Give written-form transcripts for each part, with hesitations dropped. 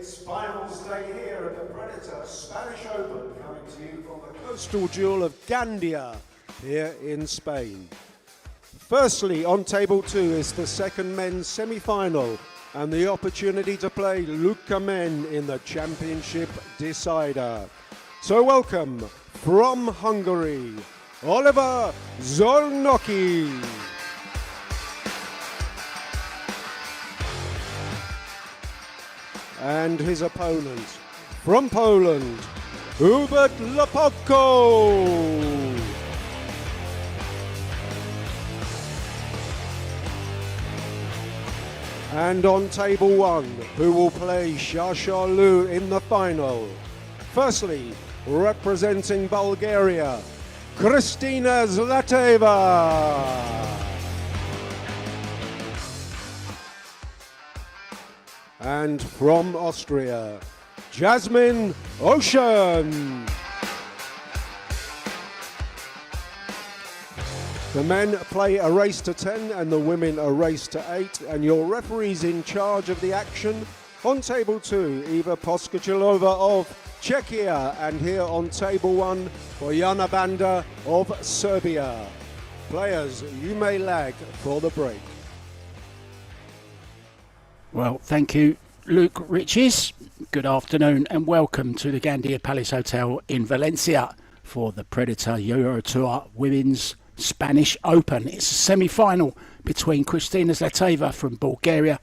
It's finals day here at the Predator Spanish Open, coming to you from the coastal jewel of Gandia here in Spain. Firstly, on table 2 is the second men's semi-final and the opportunity to play Luca Men in the championship decider. So welcome from Hungary, Oliver Zolnocki. And his opponent from Poland, Hubert Lopotko. And on table 1, who will play Shasha Lu in the final. Firstly, representing Bulgaria, Kristina Zlateva. And from Austria, Jasmine Ouschan. The men play a race to 10 and the women a race to 8, and your referees in charge of the action. On table 2, Eva Poskachilova of Czechia, and here on table 1, Bojana Banda of Serbia. Players, you may lag for the break. Well, thank you, Luke Riches. Good afternoon and welcome to the Gandia Palace Hotel in Valencia for the Predator EuroTour Women's Spanish Open. It's a semi-final between Kristina Zlateva from Bulgaria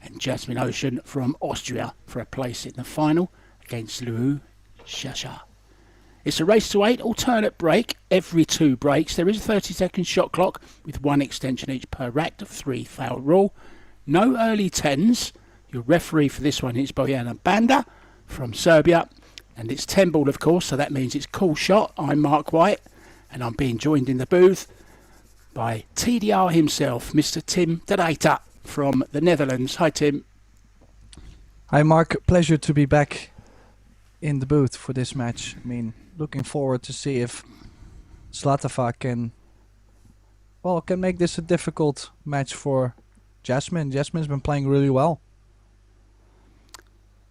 and Jasmine Ouschan from Austria for a place in the final against Lou Shasha. It's a race to 8 alternate break. Every 2 breaks there is a 30-second shot clock with 1 extension each per rack, the 3 foul rule. No early 10s. Your referee for this one is Bojana Banda from Serbia, and it's 10 ball of course, so that means it's cool shot. I'm Mark White and I'm being joined in the booth by TDR himself, Mr. Tim de Ruyter from the Netherlands. Hi Tim. Hi Mark, pleasure to be back in the booth for this match. I mean, looking forward to see if Zlateva can make this a difficult match for Jasmine. Jasmine's been playing really well.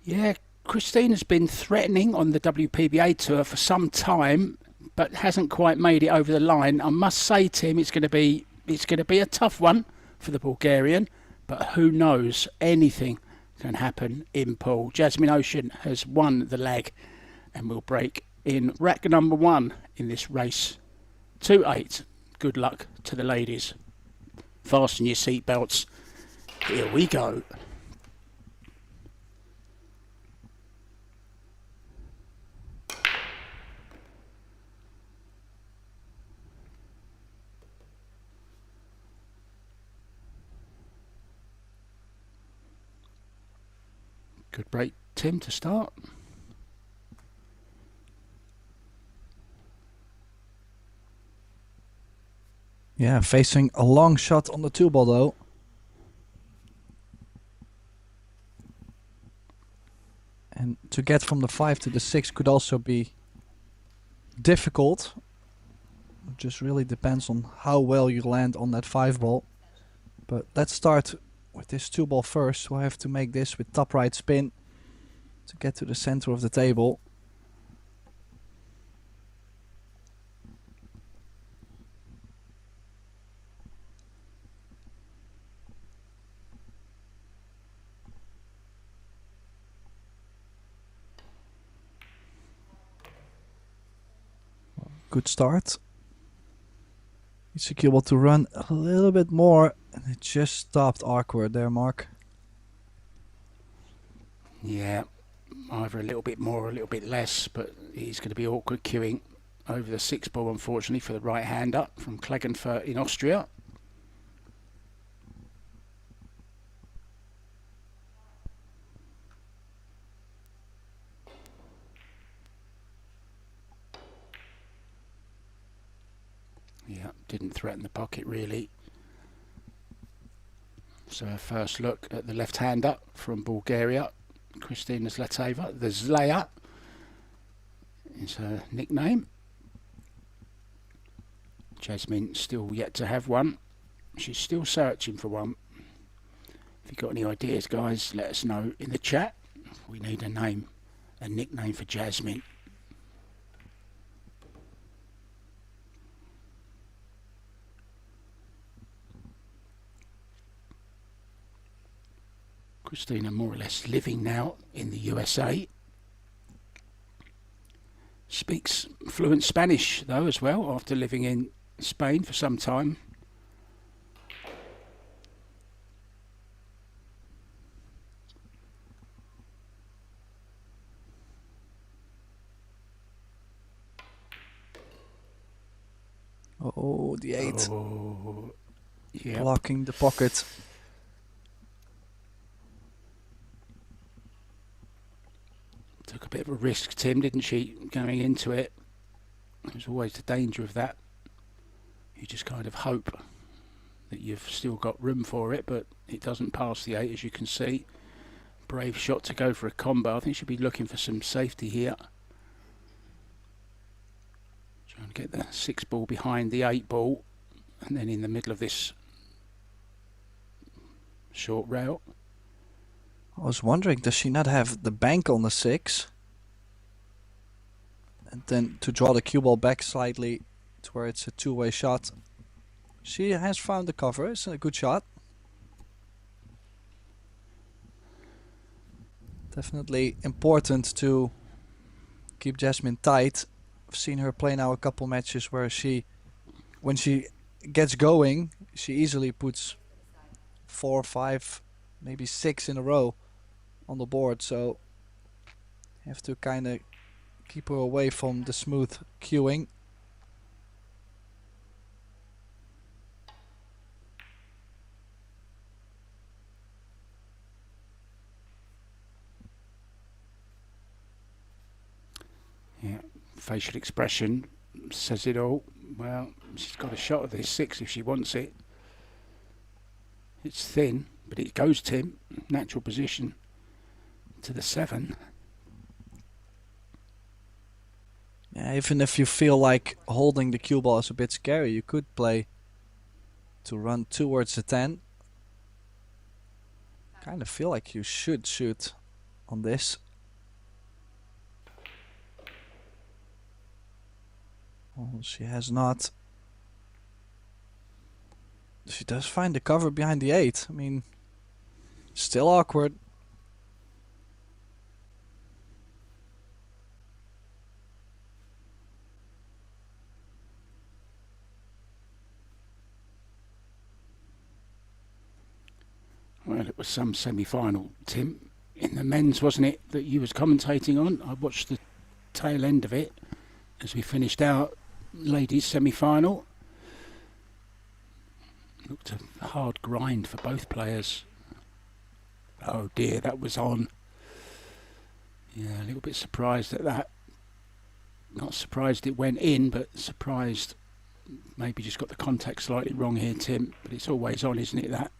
Yeah, Kristina's been threatening on the WPBA tour for some time, but hasn't quite made it over the line. I must say, Tim, it's going to be a tough one for the Bulgarian, but who knows? Anything can happen in pool. Jasmine Ouschan has won the leg and will break in rack number 1 in this race to 8. Good luck to the ladies. Fasten your seatbelts. Here we go. Good break, Tim, to start. Yeah, facing a long shot on the 2 ball though. And to get from the 5 to the 6 could also be difficult. It just really depends on how well you land on that 5 ball. But let's start with this 2 ball first. We'll have to make this with top right spin to get to the center of the table. Good start. It's able to run a little bit more, and it just stopped awkward there, Mark. Yeah, either a little bit more or a little bit less, but he's going to be awkward queuing over the 6 ball, unfortunately, for the right-hander from Klagenfurt in Austria. Yeah, didn't threaten the pocket really. So a first look at the left-hander from Bulgaria, Kristina Zlateva. The Zlaya is her nickname. Jasmine still yet to have one. She's still searching for one. If you've got any ideas, guys, let us know in the chat. We need a name, a nickname for Jasmine. Christina more or less living now in the USA. Speaks fluent Spanish though as well, after living in Spain for some time. Oh, the 8. Oh, yeah. Blocking the pocket. Took a bit of a risk, Tim, didn't she, going into it? There's always the danger of that. You just kind of hope that you've still got room for it, but it doesn't pass the 8, as you can see. Brave shot to go for a combo. I think she'll be looking for some safety here. Trying to get the 6 ball behind the 8 ball, and then in the middle of this short rail. I was wondering, does she not have the bank on the 6? And then to draw the cue ball back slightly to where it's a two-way shot. She has found the cover. It's a good shot. Definitely important to keep Jasmine tight. I've seen her play now a couple matches where when she gets going, she easily puts 4, 5, maybe 6 in a row on the board, so you have to kind of keep her away from the smooth cueing. Yeah, facial expression says it all. Well, she's got a shot at this 6 if she wants it. It's thin, but it goes, Tim. Natural position to the 7. Yeah, even if you feel like holding the cue ball is a bit scary, you could play to run towards the 10. Kind of feel like you should shoot on this. Oh, she has not. She does find the cover behind the 8. I mean, still awkward. Well, it was some semi-final, Tim, in the men's, wasn't it, that you was commentating on? I watched the tail end of it as we finished our ladies' semi-final. Looked a hard grind for both players. Oh dear, that was on. Yeah, a little bit surprised at that. Not surprised it went in, but surprised maybe just got the contact slightly wrong here, Tim. But it's always on, isn't it, that?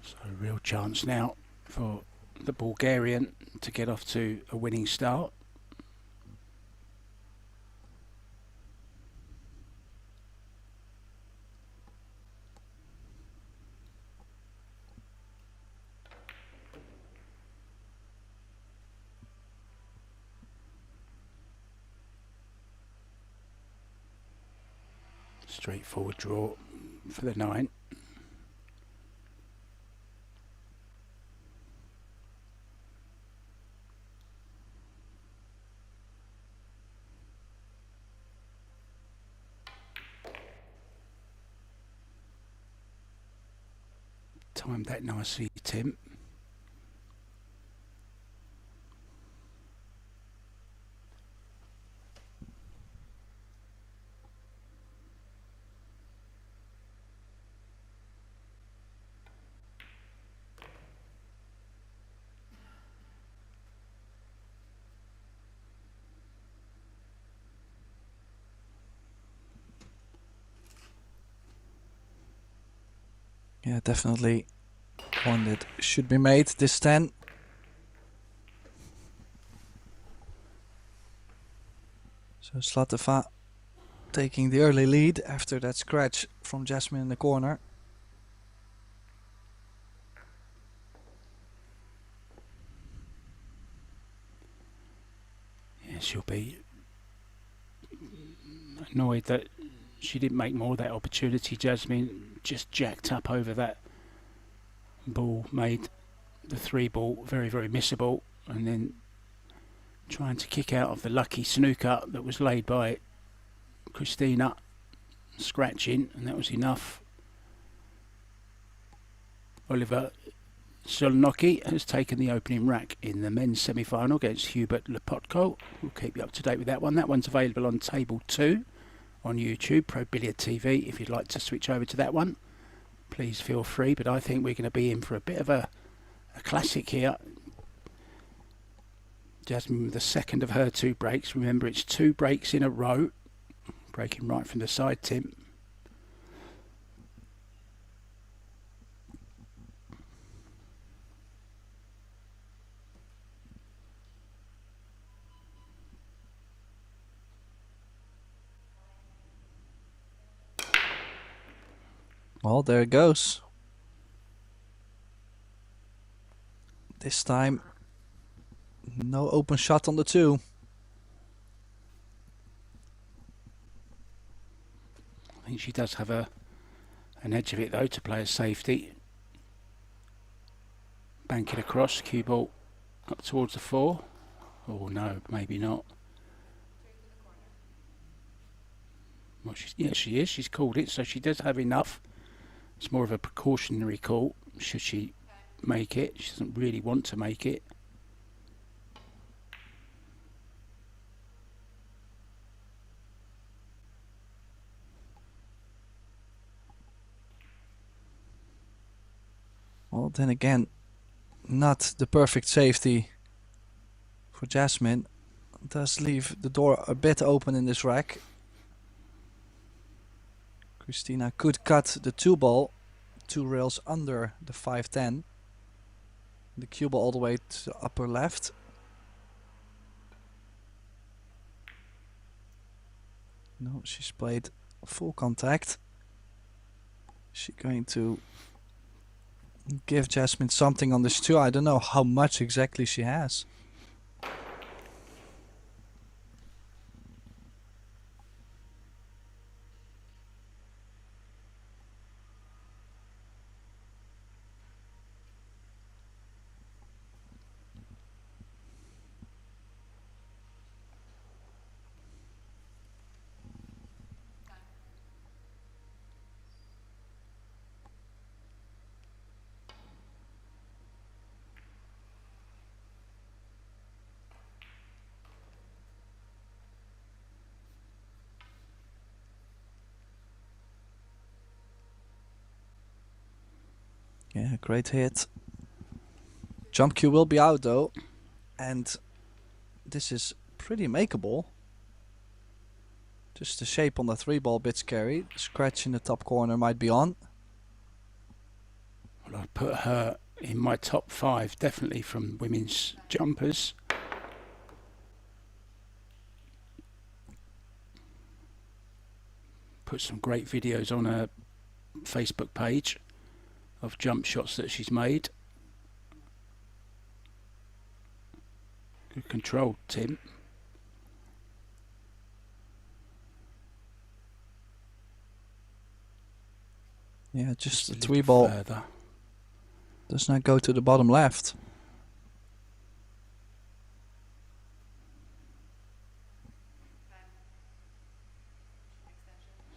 So a real chance now for the Bulgarian to get off to a winning start. Straightforward draw for the 9. Timed that nicely, Tim. Yeah, definitely one that should be made, this 10. So Zlateva taking the early lead after that scratch from Jasmine in the corner. Yeah, she'll be annoyed that she didn't make more of that opportunity. Jasmine just jacked up over that ball, made the 3 ball very, very missable, and then trying to kick out of the lucky snooker that was laid by Christina, scratching, and that was enough. Oliver Solnocki has taken the opening rack in the men's semi-final against Hubert Lepotko. We'll keep you up to date with that one. That one's available on table 2 on YouTube, ProBilliardTV. If you'd like to switch over to that one, please feel free. But I think we're going to be in for a bit of a classic here. Jasmine with the second of her 2 breaks. Remember, it's 2 breaks in a row. Breaking right from the side, Tim. Well, there it goes. This time, no open shot on the 2. I think she does have an edge of it though to play a safety. Bank it across, cue ball up towards the 4. Oh no, maybe not. Well, she is. She's called it, so she does have enough. It's more of a precautionary call. Should she make it? She doesn't really want to make it. Well, then again, not the perfect safety for Jasmine. Does leave the door a bit open in this rack. Christina could cut the 2 ball 2 rails under the 5-10. The cue ball all the way to the upper left. No, she's played full contact. Is she going to give Jasmine something on this 2? I don't know how much exactly she has. Yeah, great hit. Jump cue will be out though, and this is pretty makeable. Just the shape on the 3 ball, bit scary. Scratch in the top corner might be on. Well, I'd put her in my top 5, definitely from women's jumpers. Put some great videos on her Facebook page of jump shots that she's made. Good control, Tim. Yeah, just the 3 ball further. Does not go to the bottom left.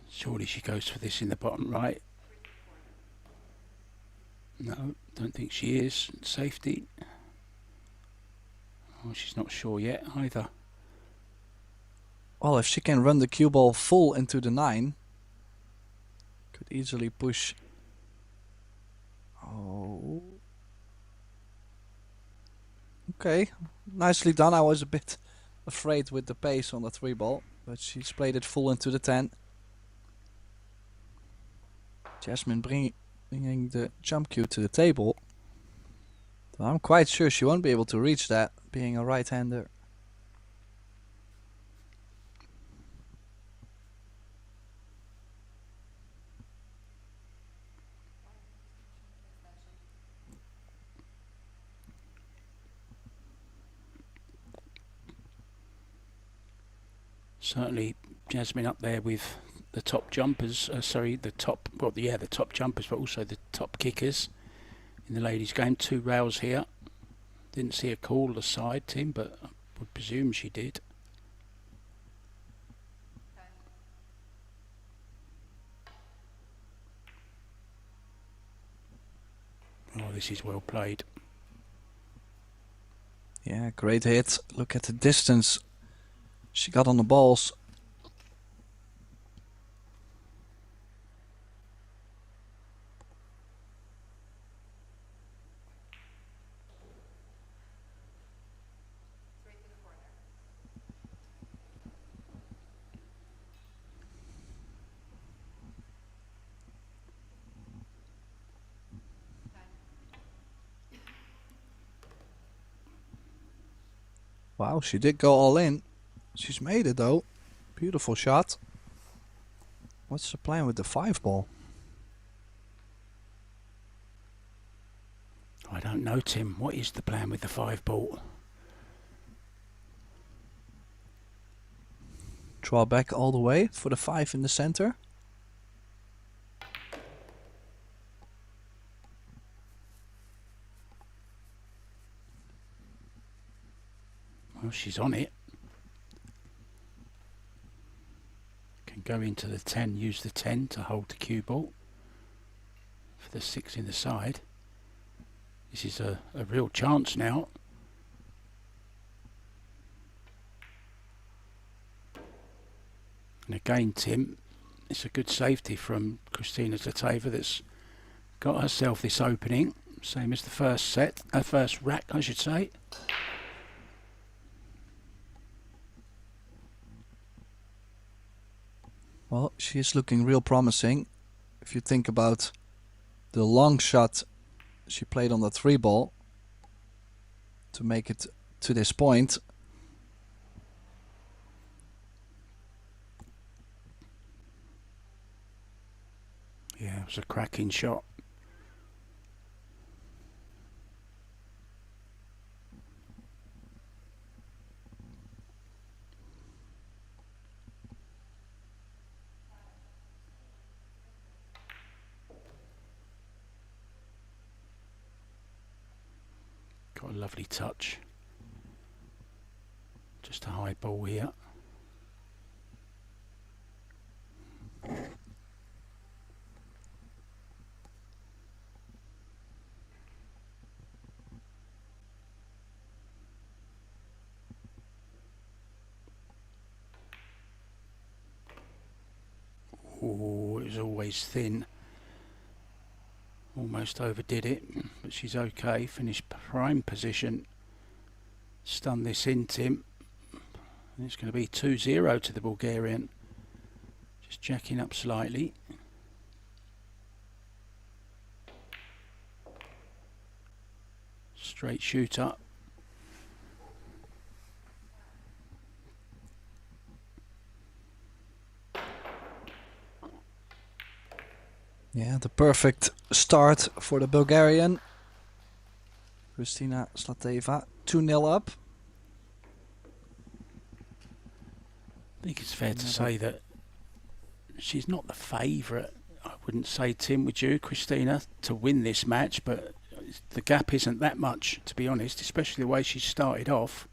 Surely she goes for this in the bottom right. No, don't think she is. Safety. Oh, she's not sure yet either. Well, if she can run the cue ball full into the 9, could easily push. Oh. Okay, nicely done. I was a bit afraid with the pace on the 3 ball, but she's played it full into the 10. Jasmine bringing the jump cue to the table. So I'm quite sure she won't be able to reach that, being a right-hander. Certainly Jasmine up there with the top jumpers, the top jumpers, but also the top kickers in the ladies' game. 2 rails here. Didn't see a call the side, Tim, but I would presume she did. Oh, this is well played. Yeah, great hit. Look at the distance she got on the balls. Wow, she did go all in. She's made it though. Beautiful shot. What's the plan with the 5 ball? I don't know, Tim. What is the plan with the 5 ball? Draw back all the way for the 5 in the center. Well, she's on it. Can go into the 10, use the 10 to hold the cue ball for the 6 in the side. This is a real chance now. And again, Tim, it's a good safety from Christina Zlateva that's got herself this opening, same as the first set, first rack, I should say. Well, she is looking real promising. If you think about the long shot she played on the 3 ball to make it to this point. Yeah, it was a cracking shot. Got a lovely touch. Just a high ball here. Oh, it was always thin. Almost overdid it, but she's okay. Finished prime position. Stun this in, Tim. And it's going to be 2-0 to the Bulgarian. Just jacking up slightly. Straight shooter. Yeah, the perfect start for the Bulgarian. Christina Zlateva, 2-0 up. I think it's fair to say that she's not the favourite, I wouldn't say, Tim, would you, Christina, to win this match, but the gap isn't that much, to be honest, especially the way she started off.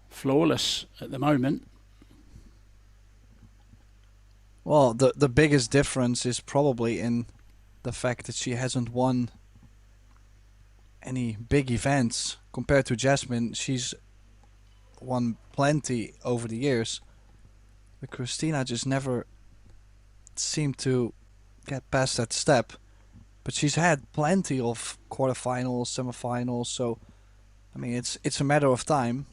Flawless at the moment. Well, the biggest difference is probably in the fact that she hasn't won any big events. Compared to Jasmine, she's won plenty over the years. But Christina just never seemed to get past that step. But she's had plenty of quarterfinals, semifinals, so I mean it's a matter of time.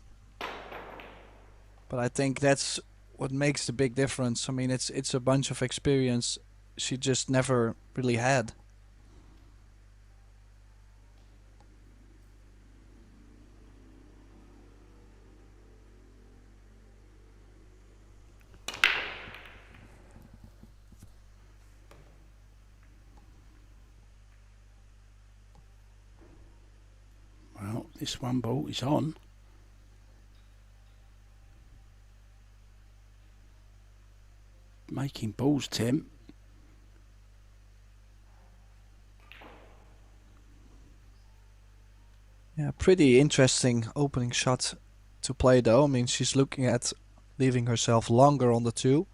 But I think that's what makes the big difference. I mean it's a bunch of experience she just never really had. This one ball is on. Making balls, Tim. Yeah, pretty interesting opening shot to play though. I mean, she's looking at leaving herself longer on the 2.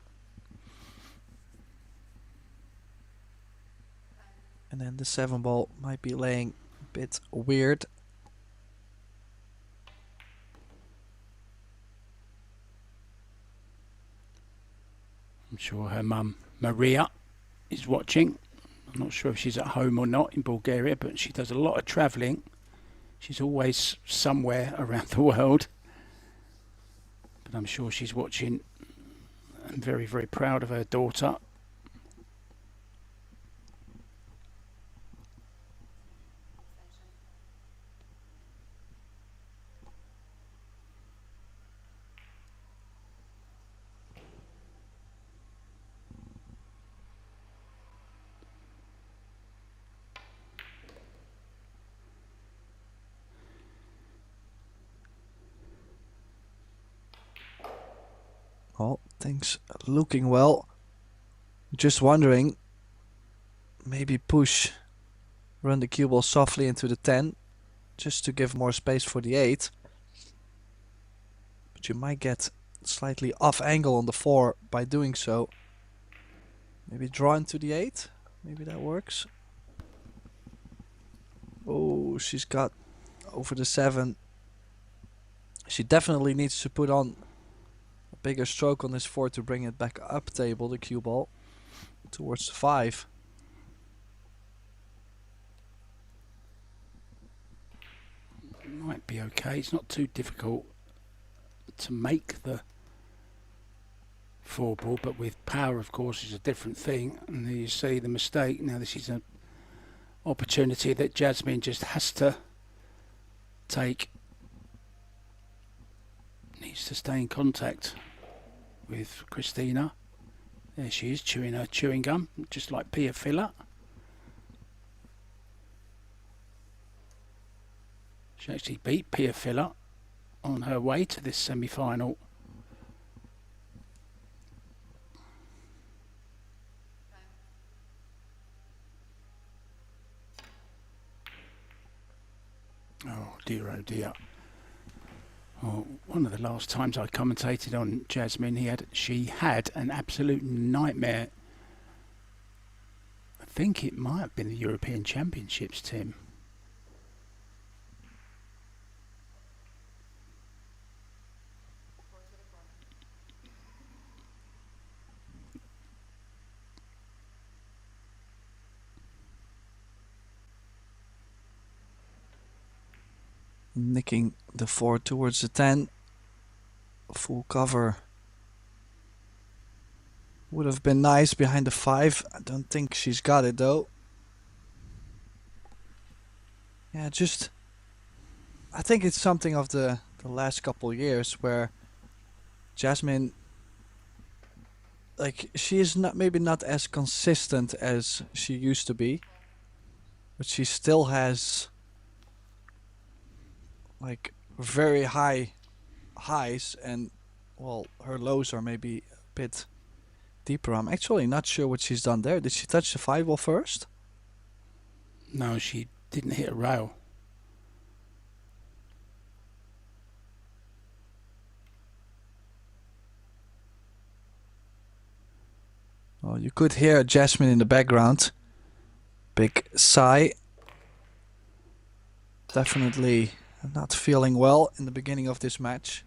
And then the 7 ball might be laying a bit weird. I'm sure her mum, Maria, is watching. I'm not sure if she's at home or not in Bulgaria, but she does a lot of travelling. She's always somewhere around the world. But I'm sure she's watching and very, very proud of her daughter. Well, things looking well. Just wondering, maybe push, run the cue ball softly into the 10, just to give more space for the 8. But you might get slightly off angle on the 4 by doing so. Maybe draw into the 8, maybe that works. Oh, she's got over the 7. She definitely needs to put on a bigger stroke on this 4 to bring it back up table, the cue ball, towards the 5. Might be okay. It's not too difficult to make the 4 ball, but with power, of course, is a different thing. And there you see the mistake. Now this is an opportunity that Jasmine just has to take. Needs to stay in contact with Christina. There she is, chewing her chewing gum, just like Pia Filler. She actually beat Pia Filler on her way to this semi-final. Oh dear, oh dear. Oh, one of the last times I commentated on Jasmine, she had an absolute nightmare. I think it might have been the European Championships, Tim. Nicking the 4 towards the 10. Full cover would have been nice behind the 5. I don't think she's got it though. Yeah, I think it's something of the last couple years where Jasmine, like, she is maybe not as consistent as she used to be, but she still has like very high highs, and well, her lows are maybe a bit deeper. I'm actually not sure what she's done there. Did she touch the 5 ball first? No, she didn't hit a rail. Well, you could hear Jasmine in the background. Big sigh. Definitely not feeling well in the beginning of this match.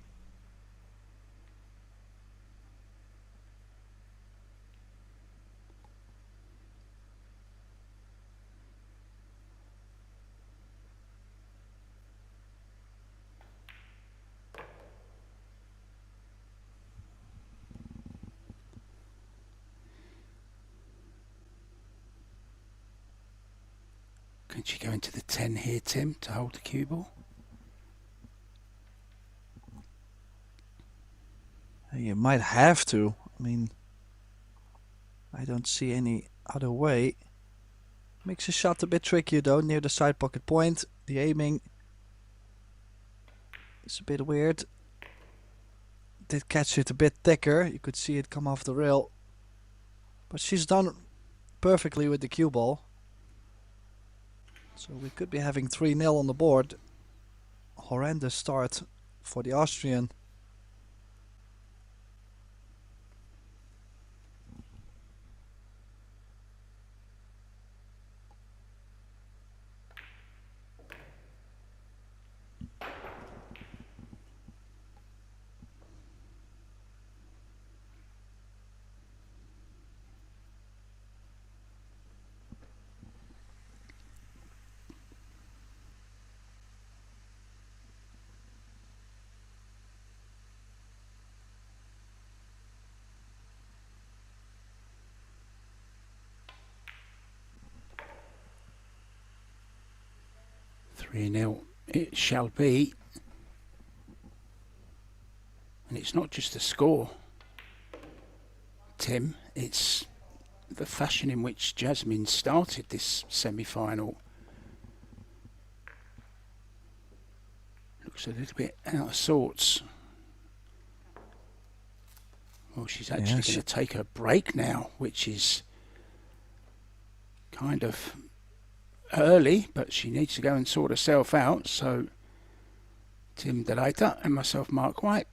Can she go into the 10 here, Tim, to hold the cue ball? You might have to. I mean, I don't see any other way. Makes the shot a bit trickier though, near the side pocket point. The aiming It's a bit weird. Did catch it a bit thicker. You could see it come off the rail. But she's done perfectly with the cue ball. So we could be having 3-0 on the board. Horrendous start for the Austrian. It shall be. And it's not just the score, Tim, it's the fashion in which Jasmine started this semi-final. Looks a little bit out of sorts. Well, she's actually going to take a break now, which is kind of early, but she needs to go and sort herself out. So Tim Zlateva and myself, Mark White,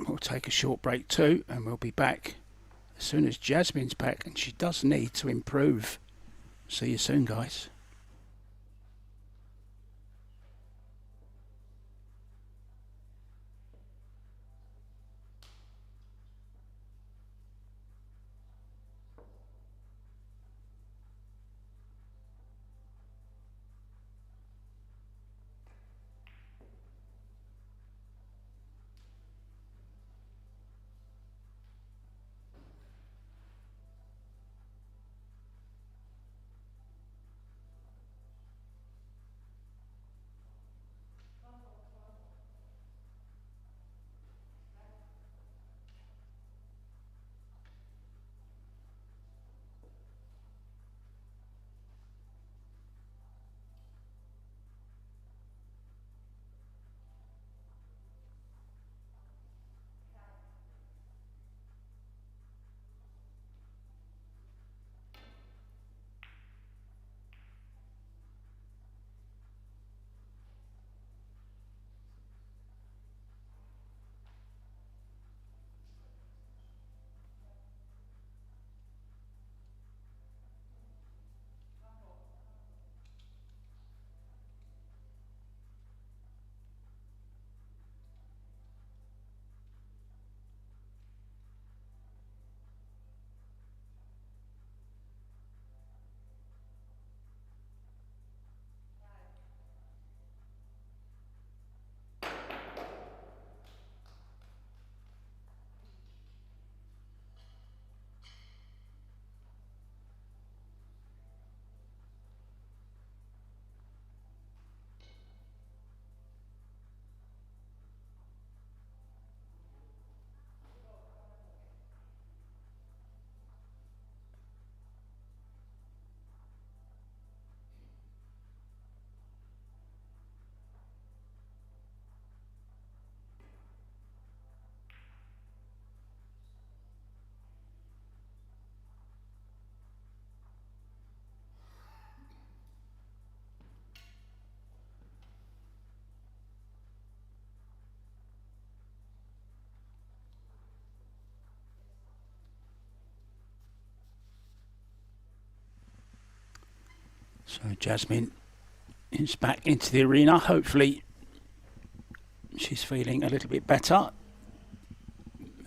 we'll take a short break too, and we'll be back as soon as Jasmine's back, and she does need to improve. See you soon, guys. So Jasmine is back into the arena. Hopefully she's feeling a little bit better.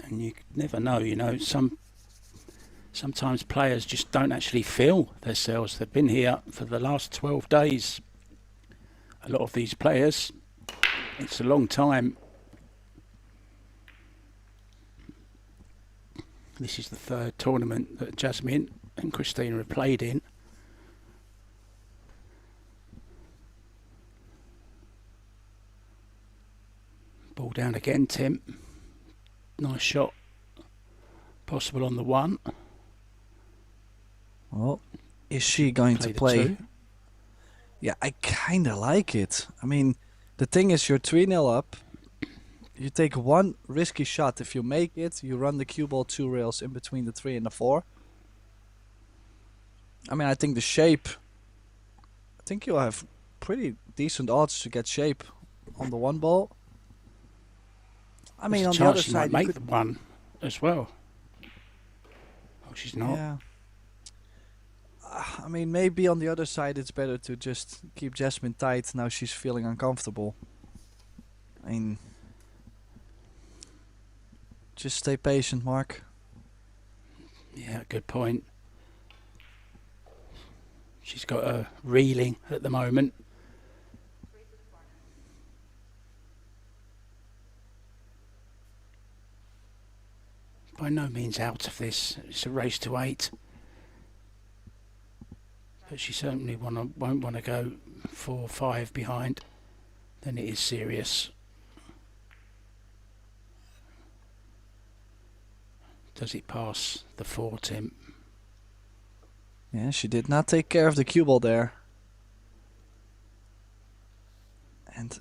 And you never know, you know, sometimes players just don't actually feel themselves. They've been here for the last 12 days. A lot of these players, it's a long time. This is the third tournament that Jasmine and Christina have played in. Ball down again, Tim. Nice shot. Possible on the one. Well, is she going to play? Yeah, I kind of like it. I mean, the thing is, you're 3-0 up. you take one risky shot. If you make it, you run the cue ball 2 rails in between the 3 and the 4. I mean, I think the shape, I think you'll have pretty decent odds to get shape on the 1 ball. I mean, on the other side, you might make the 1 as well. Oh, she's not. Yeah. I mean, maybe on the other side, it's better to just keep Jasmine tight. Now she's feeling uncomfortable. I mean, just stay patient, Mark. Yeah, good point. She's got her reeling at the moment. By no means out of this. It's a race to 8. But she certainly won't want to go 4 or 5 behind. Then it is serious. Does it pass the 4, Tim? Yeah, she did not take care of the cue ball there. And,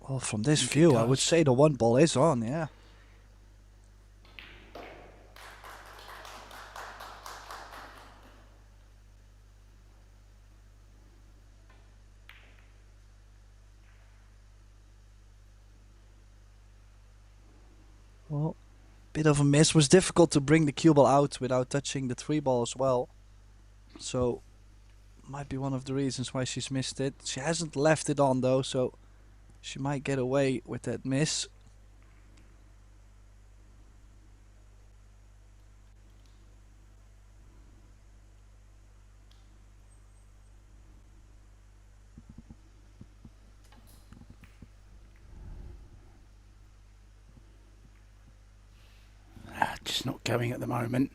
well, from this view, I would say the 1 ball is on, yeah. Well, bit of a miss. Was difficult to bring the cue ball out without touching the 3 ball as well. So, might be one of the reasons why she's missed it. She hasn't left it on though, so she might get away with that miss. Just not going at the moment.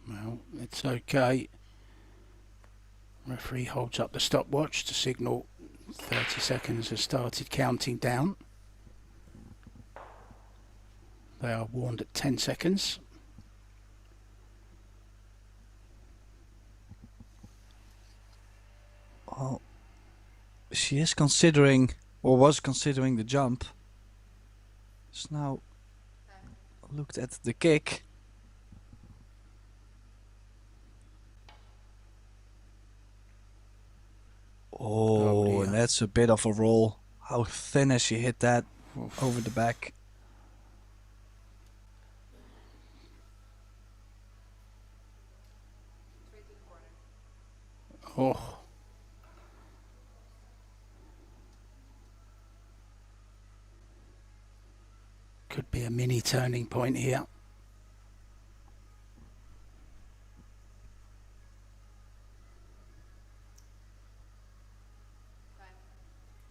Well, it's okay. Referee holds up the stopwatch to signal 30 seconds has started counting down. They are warned at 10 seconds. Well, she is considering, or was considering, the jump. She's now looked at the kick. Oh, and that's a bit of a roll. How thin has she hit that over the back? Oh. Could be a mini turning point here.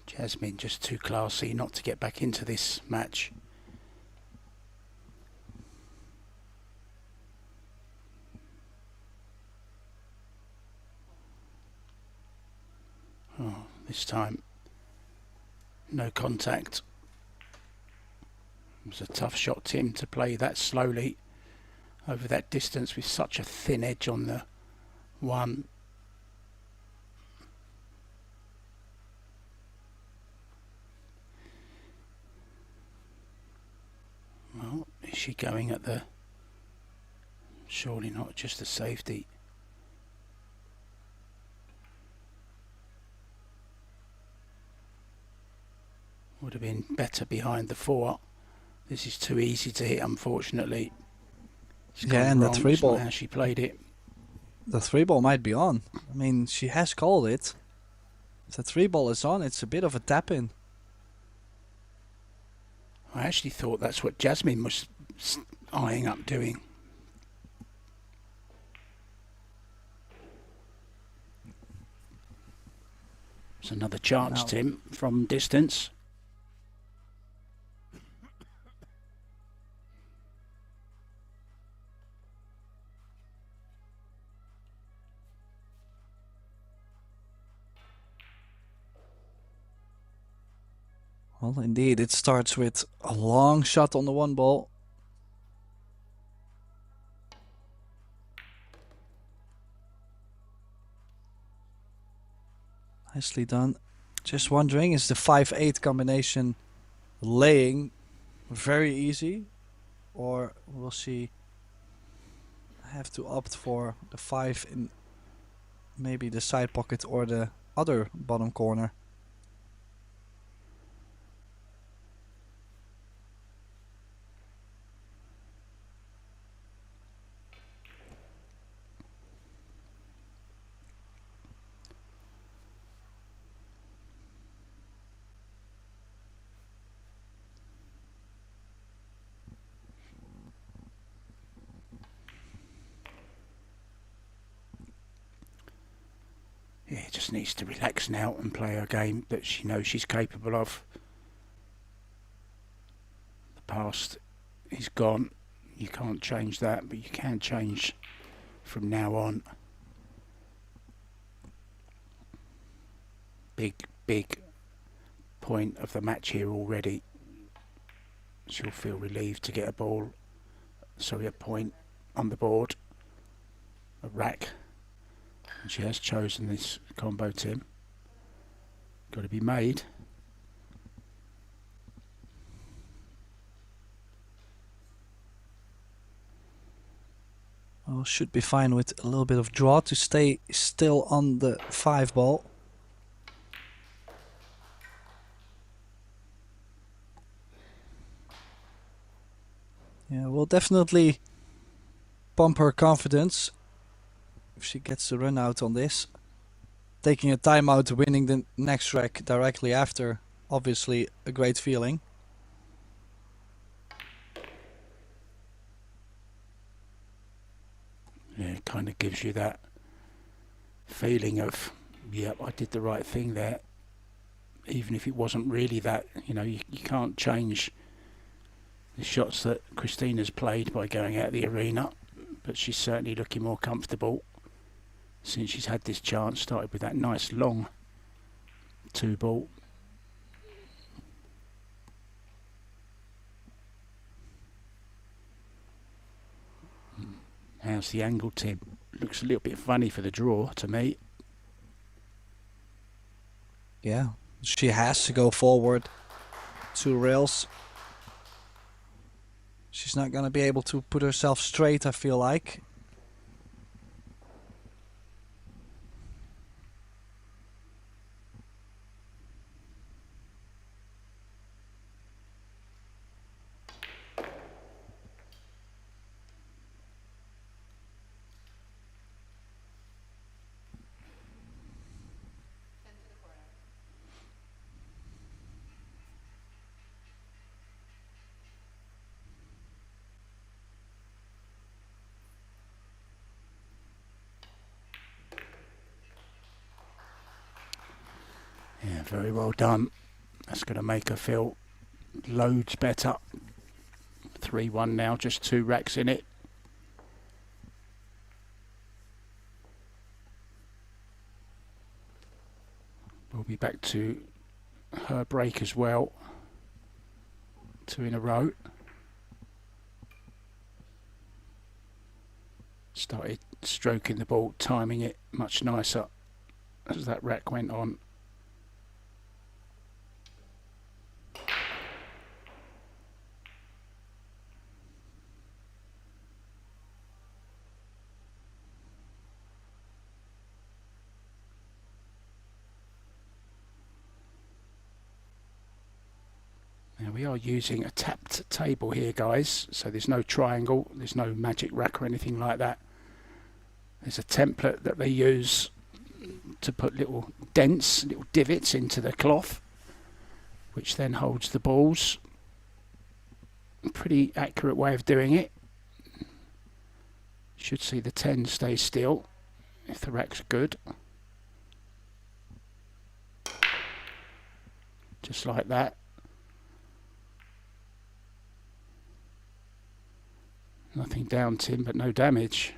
Jasmine just too classy not to get back into this match. Oh, this time no contact. It was a tough shot, Tim, to play that slowly over that distance with such a thin edge on the 1. Well, is she going at the... Surely not just the safety. Would have been better behind the 4. This is too easy to hit, unfortunately. Yeah, and the 3 ball. How she played it. The 3 ball might be on. I mean, she has called it. If the 3 ball is on, it's a bit of a tap in. I actually thought that's what Jasmine was eyeing up doing. It's another chance, Tim, from distance. Well, indeed, it starts with a long shot on the one ball. Nicely done. Just wondering, is the 5-8 combination laying very easy? Or will she have to opt for the 5 in maybe the side pocket or the other bottom corner? Yeah, just needs to relax now and play her game that she knows she's capable of. The past is gone. You can't change that, but you can change from now on. Big point of the match here already. She'll feel relieved to get a ball, sorry, a point on the board, a rack. And she has chosen this combo, Tim. Got to be made. Well, should be fine with a little bit of draw to stay still on the 5 ball. Yeah, will definitely pump her confidence if she gets the run out on this. Taking a timeout, winning the next rack directly after, obviously a great feeling. Yeah, it kind of gives you that feeling of, yep, I did the right thing there. Even if it wasn't really that, you know, you can't change the shots that Christina's played by going out of the arena, but she's certainly looking more comfortable since she's had this chance. Started with that nice long 2 ball. How's the angle, Tim? Looks a little bit funny for the draw to me. Yeah, she has to go forward 2 rails. She's not going to be able to put herself straight, I feel like. Yeah, very well done. That's going to make her feel loads better. 3-1 now, just 2 racks in it. We'll be back to her break as well. 2 in a row. Started stroking the ball, timing it much nicer as that rack went on. Now we are using a tapped table here, guys, so there's no triangle, there's no magic rack or anything like that. There's a template that they use to put little dents, little divots into the cloth, which then holds the balls. A pretty accurate way of doing it. Should see the 10 stay still if the rack's good. Just like that. Nothing down, Tim, but no damage.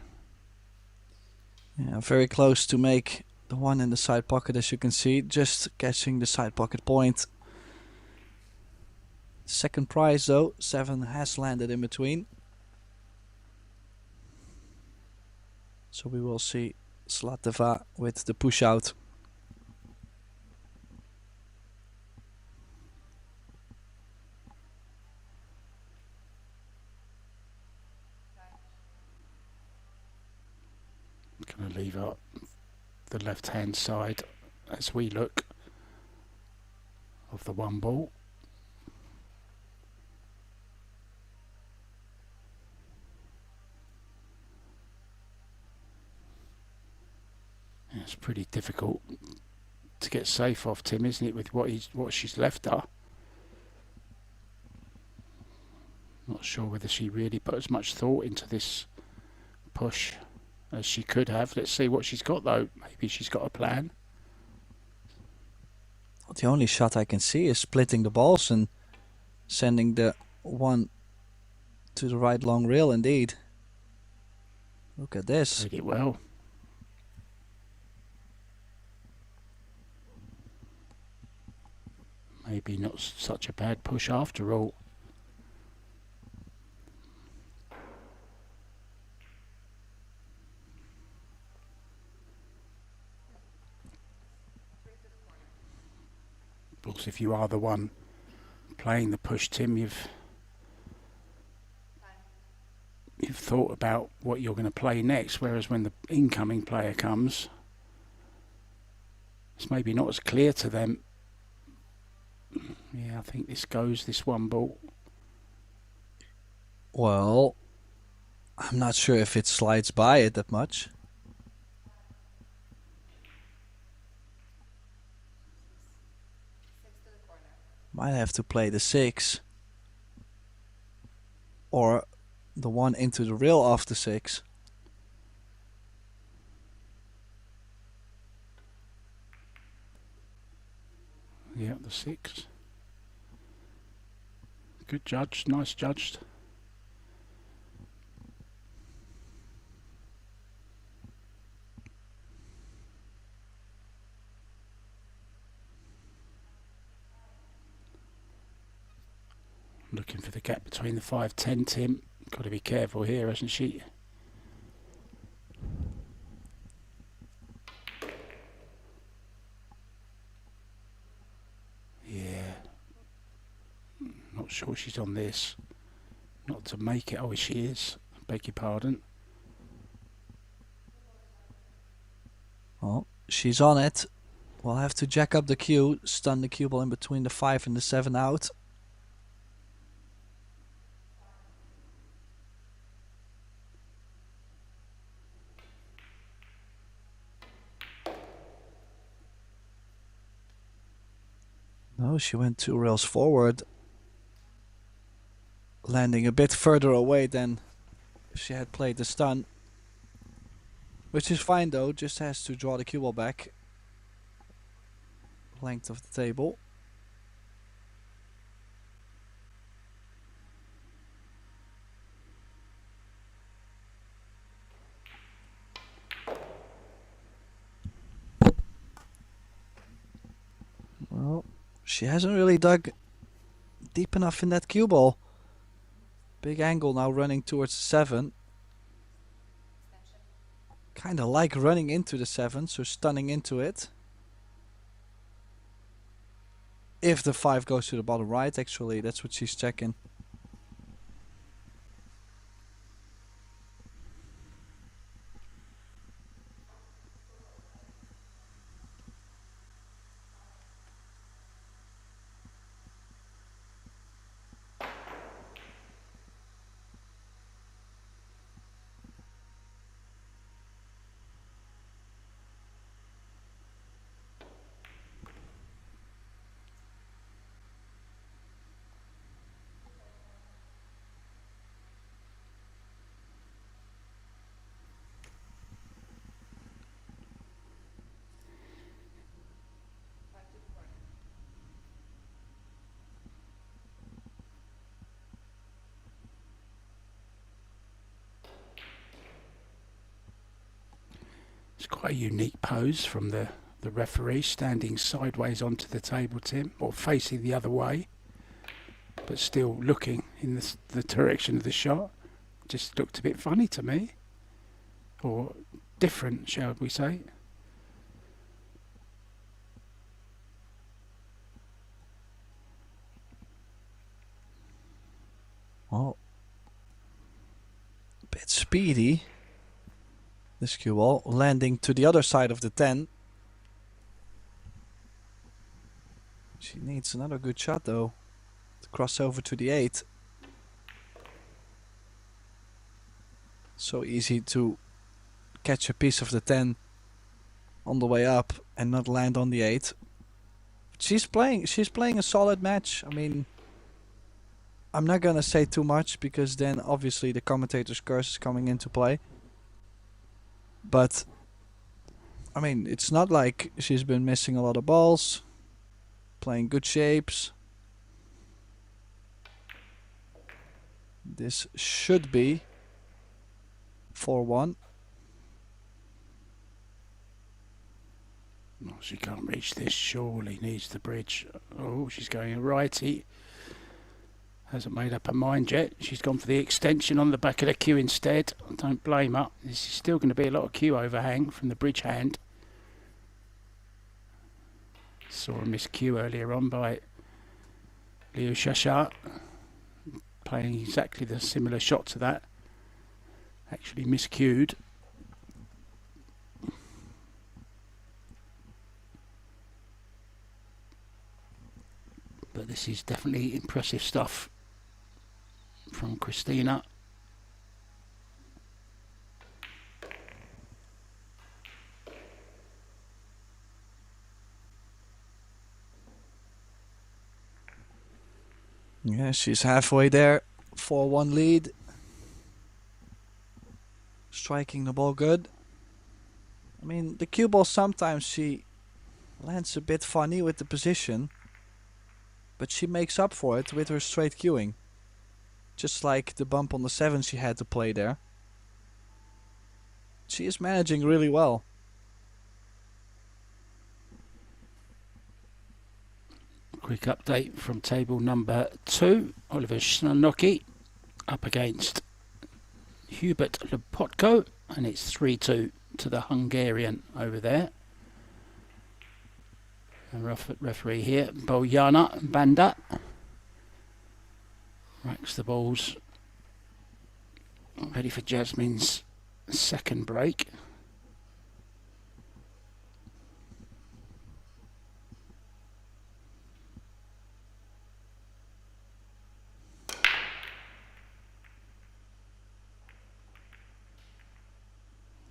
Yeah, very close to make the one in the side pocket, as you can see. Just catching the side pocket point. Second prize though, 7 has landed in between. So we will see Zlateva with the push out. Going to leave up the left hand side as we look of the one ball. It's pretty difficult to get safe off Tim, isn't it, with what she's left her. Not sure whether she really put as much thought into this push as she could have. Let's see what she's got though. Maybe she's got a plan. Well, the only shot I can see is splitting the balls and sending the one to the right long rail indeed. Look at this. Did it well. Maybe not such a bad push after all. Of course, if you are the one playing the push, Tim, you've thought about what you're going to play next, whereas when the incoming player comes, it's maybe not as clear to them. Yeah, I think this one ball. Well, I'm not sure if it slides by it that much. Might have to play the 6. Or the one into the rail off the 6. Yeah, the 6. Good judge, nice judged. Looking for the gap between the 5-10, Tim. Got to be careful here, hasn't she? Yeah. Not sure she's on this. Not to make it. Oh, she is. Beg your pardon. Well, she's on it. We'll have to jack up the cue, stun the cue ball in between the 5 and the 7 out. No, she went 2 rails forward, landing a bit further away than if she had played the stun. Which is fine though, just has to draw the cue ball back. Length of the table. Well, she hasn't really dug deep enough in that cue ball. Big angle now running towards the 7. Kinda like running into the 7, so stunning into it. If the 5 goes to the bottom right, actually, that's what she's checking. It's quite a unique pose from the referee, standing sideways onto the table, Tim, or facing the other way. but still looking in the direction of the shot. Just looked a bit funny to me, or different, shall we say. Well, a bit speedy. This cue ball landing to the other side of the 10. She needs another good shot though to cross over to the 8. So easy to catch a piece of the 10 on the way up and not land on the 8. She's playing a solid match. I mean, I'm not gonna say too much because then obviously the commentator's curse is coming into play. But I mean, it's not like she's been missing a lot of balls, playing good shapes. This should be 4-1. Oh, she can't reach this, surely needs the bridge. Oh, she's going a righty. Hasn't made up her mind yet. She's gone for the extension on the back of the cue instead. I don't blame her. This is still going to be a lot of cue overhang from the bridge hand. Saw a miscue earlier on by Liu Shasha, playing exactly the similar shot to that. Actually miscued. But this is definitely impressive stuff from Christina. Yeah, she's halfway there. 4-1 lead. Striking the ball good. I mean, the cue ball sometimes she lands a bit funny with the position, but she makes up for it with her straight cueing. Just like the bump on the 7 she had to play there. She is managing really well. Quick update from table number 2. Oliver Szanoki up against Hubert Lepotko, and it's 3-2 to the Hungarian over there. And referee here, Bojana Banda, racks the balls, ready for Jasmine's second break.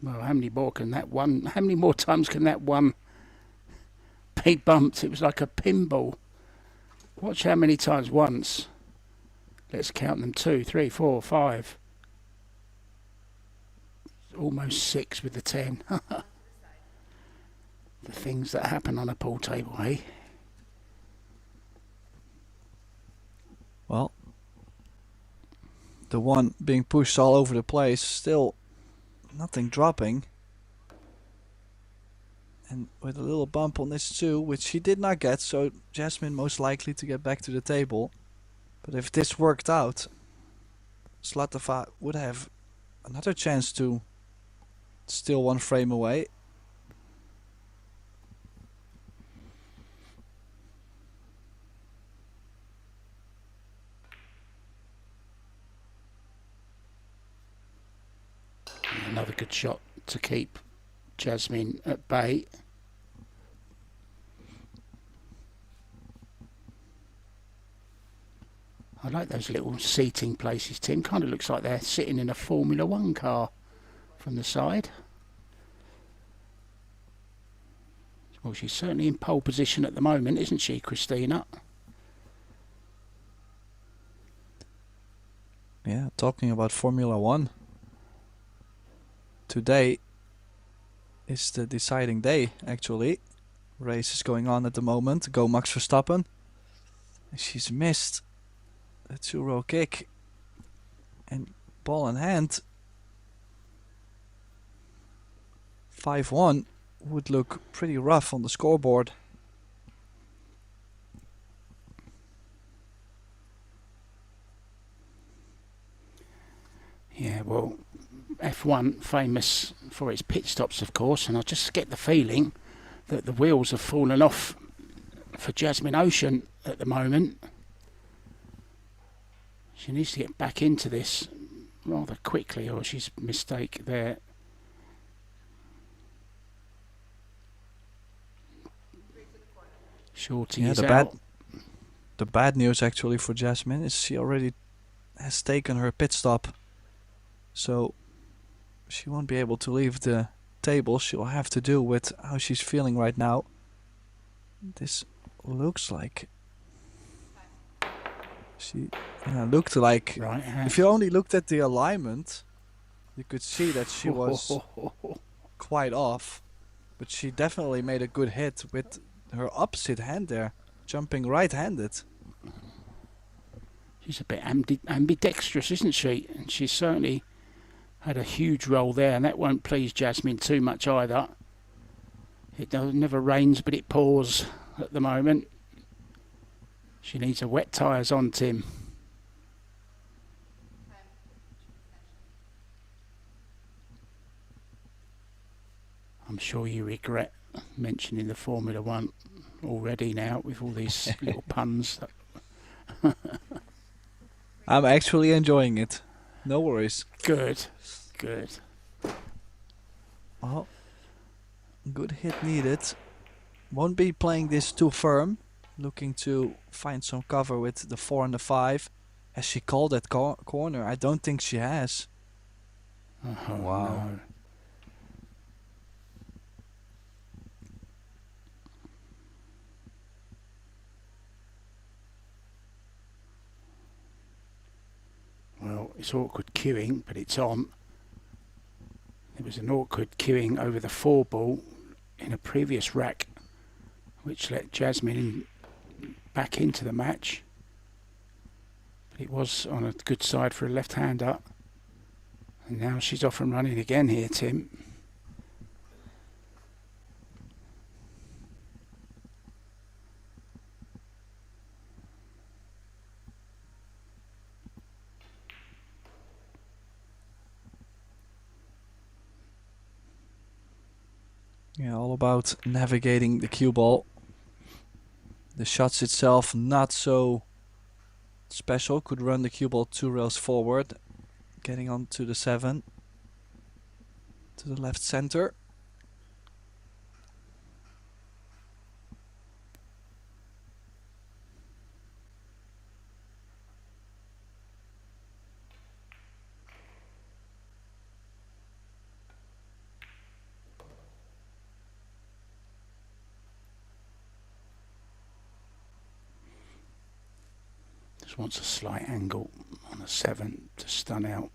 Well, how many more times can that one be bumped? It was like a pinball. Watch how many times. Once. Let's count them. 2, 3, 4, 5. Almost 6 with the 10. The things that happen on a pool table, eh? Well, the one being pushed all over the place, still nothing dropping. And with a little bump on this too, which she did not get, so Jasmine most likely to get back to the table. But if this worked out, Zlateva would have another chance to steal one frame away. Another good shot to keep Jasmine at bay. I like those little seating places, Tim. Kind of looks like they're sitting in a Formula 1 car from the side. Well, she's certainly in pole position at the moment, isn't she, Christina? Yeah, talking about Formula 1. Today is the deciding day, actually. Race is going on at the moment. Go Max Verstappen. She's missed a 2-row kick. And ball in hand. 5-1 would look pretty rough on the scoreboard. Yeah, well, F1 famous for its pit stops, of course, and I just get the feeling that the wheels have fallen off for Jasmine Ouschan at the moment. She needs to get back into this rather quickly, or she's a mistake there. Shorty is out. The bad news actually for Jasmine is she already has taken her pit stop, so she won't be able to leave the table. She'll have to deal with how she's feeling right now. This looks like she looked like Right hand. if you only looked at the alignment, you could see that she was quite off, but she definitely made a good hit with her opposite hand there, jumping right-handed. She's a bit ambidextrous, isn't she? And she's certainly had a huge role there, and that won't please Jasmine too much either. It never rains, but it pours at the moment. She needs her wet tyres on, Tim. I'm sure you regret mentioning the Formula One already now with all these little puns. I'm actually enjoying it. No worries. Good, good. Oh, good hit needed. Won't be playing this too firm. Looking to find some cover with the 4 and the 5. Has she called that corner? I don't think she has. Oh, wow. No. Well, it's awkward queuing, but it's on. There was an awkward queuing over the 4 ball in a previous rack, which let Jasmine back into the match. But it was on a good side for a left-hander. And now she's off and running again here, Tim. Yeah, all about navigating the cue ball. The shots itself not so special. Could run the cue ball 2 rails forward, getting on to the 7, to the left center. Just wants a slight angle on a 7 to stun out.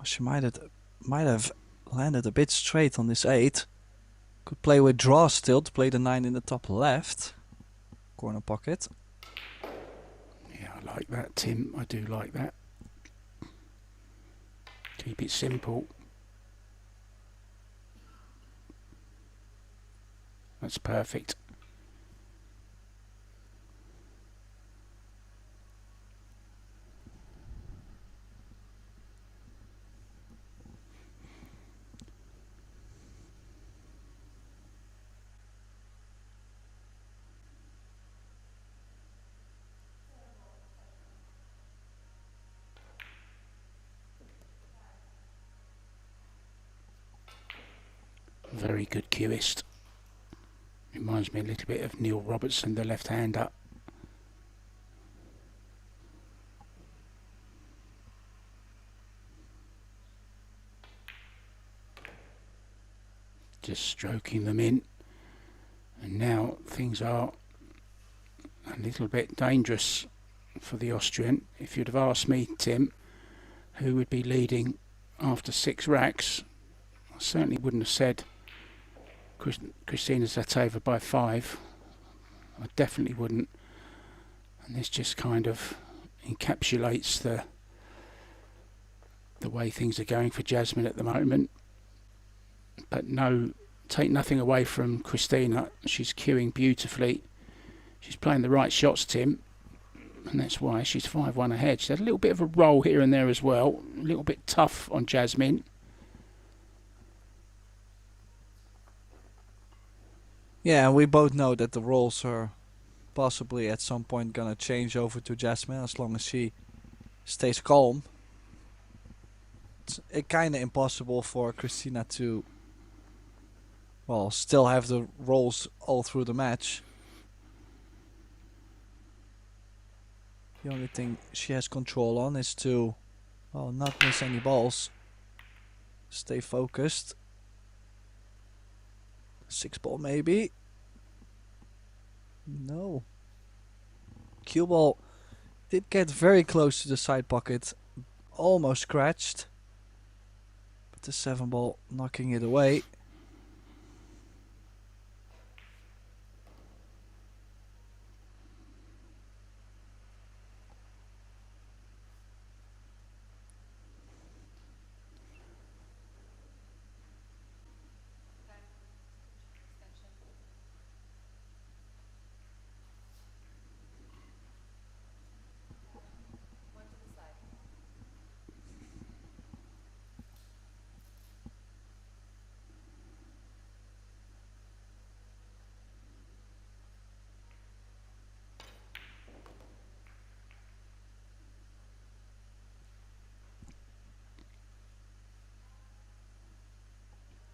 She might have landed a bit straight on this 8. Could play with draw still to play the 9 in the top left corner pocket. Yeah, I like that, Tim. I do like that. Keep it simple. That's perfect. Very good cueist. Reminds me a little bit of Neil Robertson, the left-hander. Just stroking them in. And now things are a little bit dangerous for the Austrian. If you'd have asked me, Tim, who would be leading after 6 racks, I certainly wouldn't have said Christina Zlateva by 5. I definitely wouldn't. And this just kind of encapsulates the way things are going for Jasmine at the moment. But no, take nothing away from Christina. She's cueing beautifully. She's playing the right shots, Tim. And that's why she's 5-1 ahead. She had a little bit of a roll here and there as well. A little bit tough on Jasmine. Yeah, and we both know that the roles are possibly at some point gonna change over to Jasmine as long as she stays calm. It's kind of impossible for Christina to, well, still have the roles all through the match. The only thing she has control on is to, well, not miss any balls. Stay focused. 6 ball maybe. No. Cue ball did get very close to the side pocket. Almost scratched. But the 7 ball knocking it away.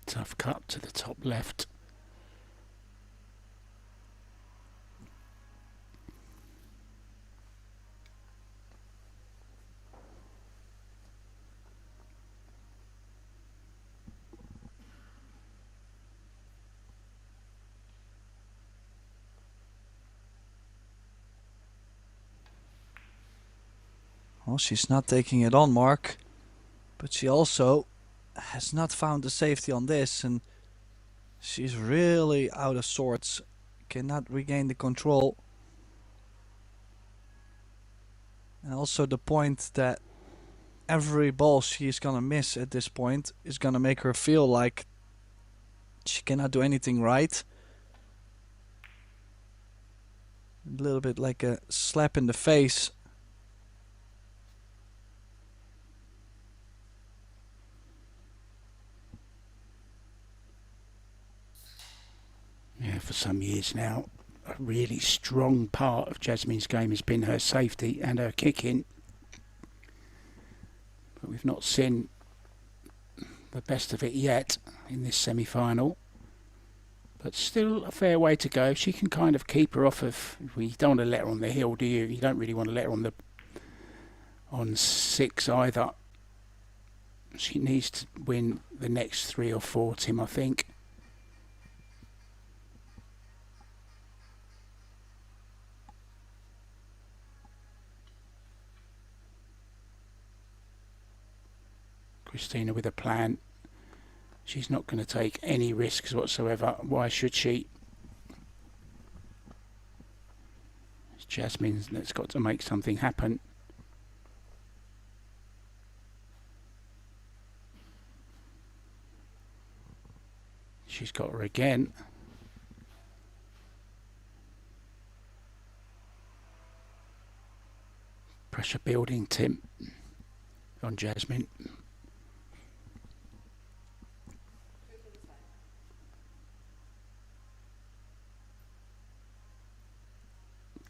Tough cut to the top left. Well, she's not taking it on, Mark. But she also has not found the safety on this, and she's really out of sorts. Cannot regain the control. And also the point that every ball she's gonna miss at this point is gonna make her feel like she cannot do anything right. A little bit like a slap in the face. Yeah, for some years now, a really strong part of Jasmine's game has been her safety and her kicking. But we've not seen the best of it yet in this semi-final. But still a fair way to go. She can kind of keep her off of... You don't want to let her on the hill, do you? You don't really want to let her on 6 either. She needs to win the next 3 or 4, Tim, I think. Christina with a plan. She's not going to take any risks whatsoever. Why should she? It's Jasmine that's got to make something happen. She's got her again. Pressure building, Tim, on Jasmine.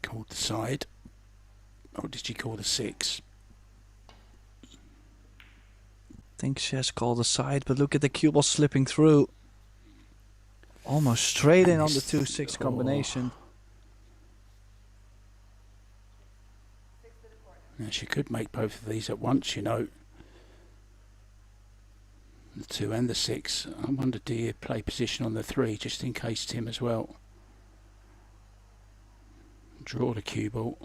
Called the side. Or did she call the 6? I think she has called the side, but look at the cue ball slipping through. Almost straight in on the 2-6 combination. Now she could make both of these at once, you know. The 2 and the 6. I wonder, do you play position on the 3 just in case, Tim, as well? Draw the cue ball.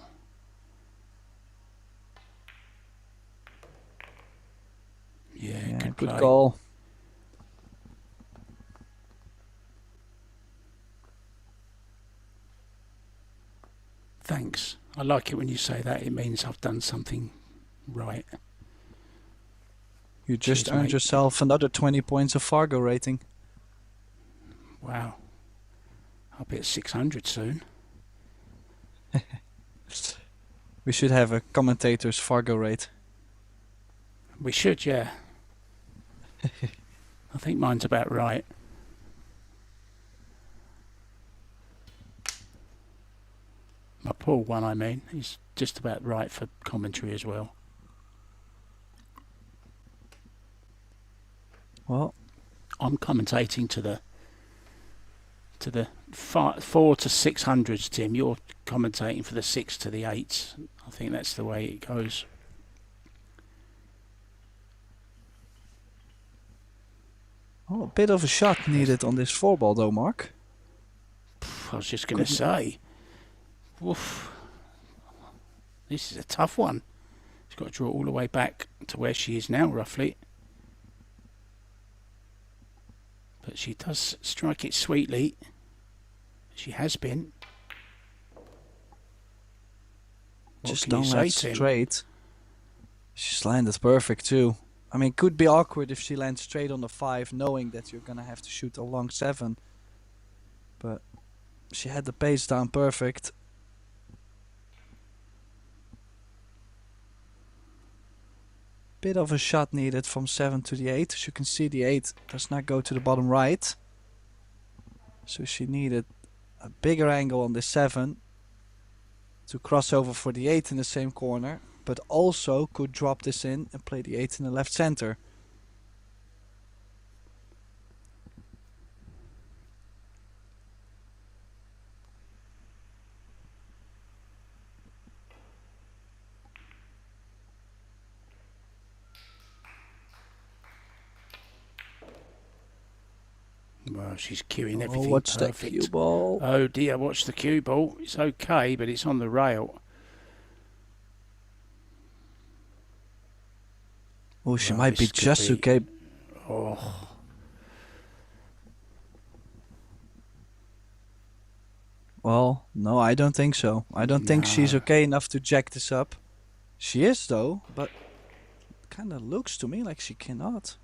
Yeah, good good play. goal. Thanks. I like it when you say that. It means I've done something right. You just Cheers, earned mate. yourself another 20 points of Fargo rating. Wow. I'll be at 600 soon. We should have a commentator's Fargo rate. We should, yeah. I think mine's about right. My pool one, I mean. He's just about right for commentary as well. Well, I'm commentating to the 4 to 600s, Tim. You're commentating for the 6 to the 8s. I think that's the way it goes. oh, a bit of a shot needed on this 4-ball though, Mark. I was just going to say, oof, this is a tough one. She's got to draw all the way back to where she is now, roughly. But she does strike it sweetly. She has been. What Just can don't you land say, Tim? straight. She's landed perfect too. I mean, could be awkward if she lands straight on the 5, knowing that you're gonna have to shoot a long 7. But she had the pace down perfect. Bit of a shot needed from 7 to the 8. As you can see, the 8 does not go to the bottom right. So she needed a bigger angle on the 7 to cross over for the 8 in the same corner, but also could drop this in and play the 8 in the left center. Well, she's cueing everything Oh, what's that perfect. cue ball? Oh dear, watch the cue ball. It's okay, but it's on the rail. Oh, she Well, might be this could just be- okay. Oh, Well, no, I don't think so. I don't think she's Nah. okay enough to jack this up. She is though, but kind of looks to me like she cannot.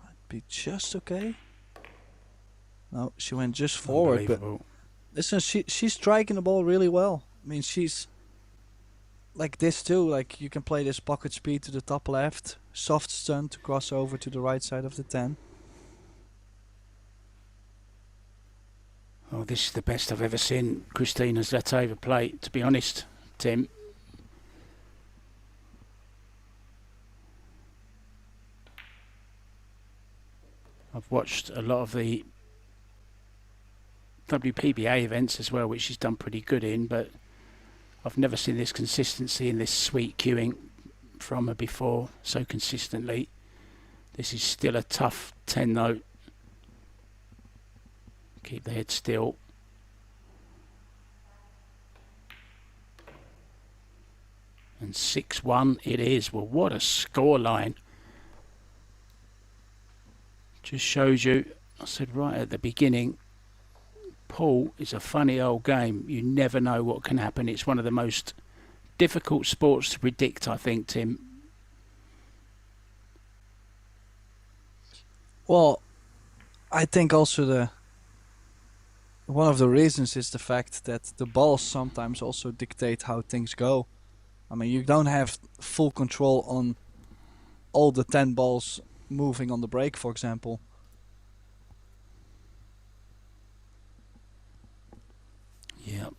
Might be just okay. No, she went just forward, but unbelievable. listen, she's striking the ball really well. I mean, she's like this too. Like you can play this pocket speed to the top left, soft stun to cross over to the right side of the 10. Oh, this is the best I've ever seen Christina Zlateva play, to be honest, Tim. I've watched a lot of the WPBA events as well, which she's done pretty good in, but I've never seen this consistency and this sweet cueing from her before so consistently. This is still a tough 10 note. Keep the head still. And 6-1 it is. Well, what a scoreline. Just shows you, I said right at the beginning, pool is a funny old game. You never know what can happen. It's one of the most difficult sports to predict, I think, Tim. Well, I think also one of the reasons is the fact that the balls sometimes also dictate how things go. I mean, you don't have full control on all the 10 balls moving on the break, for example. Yeah.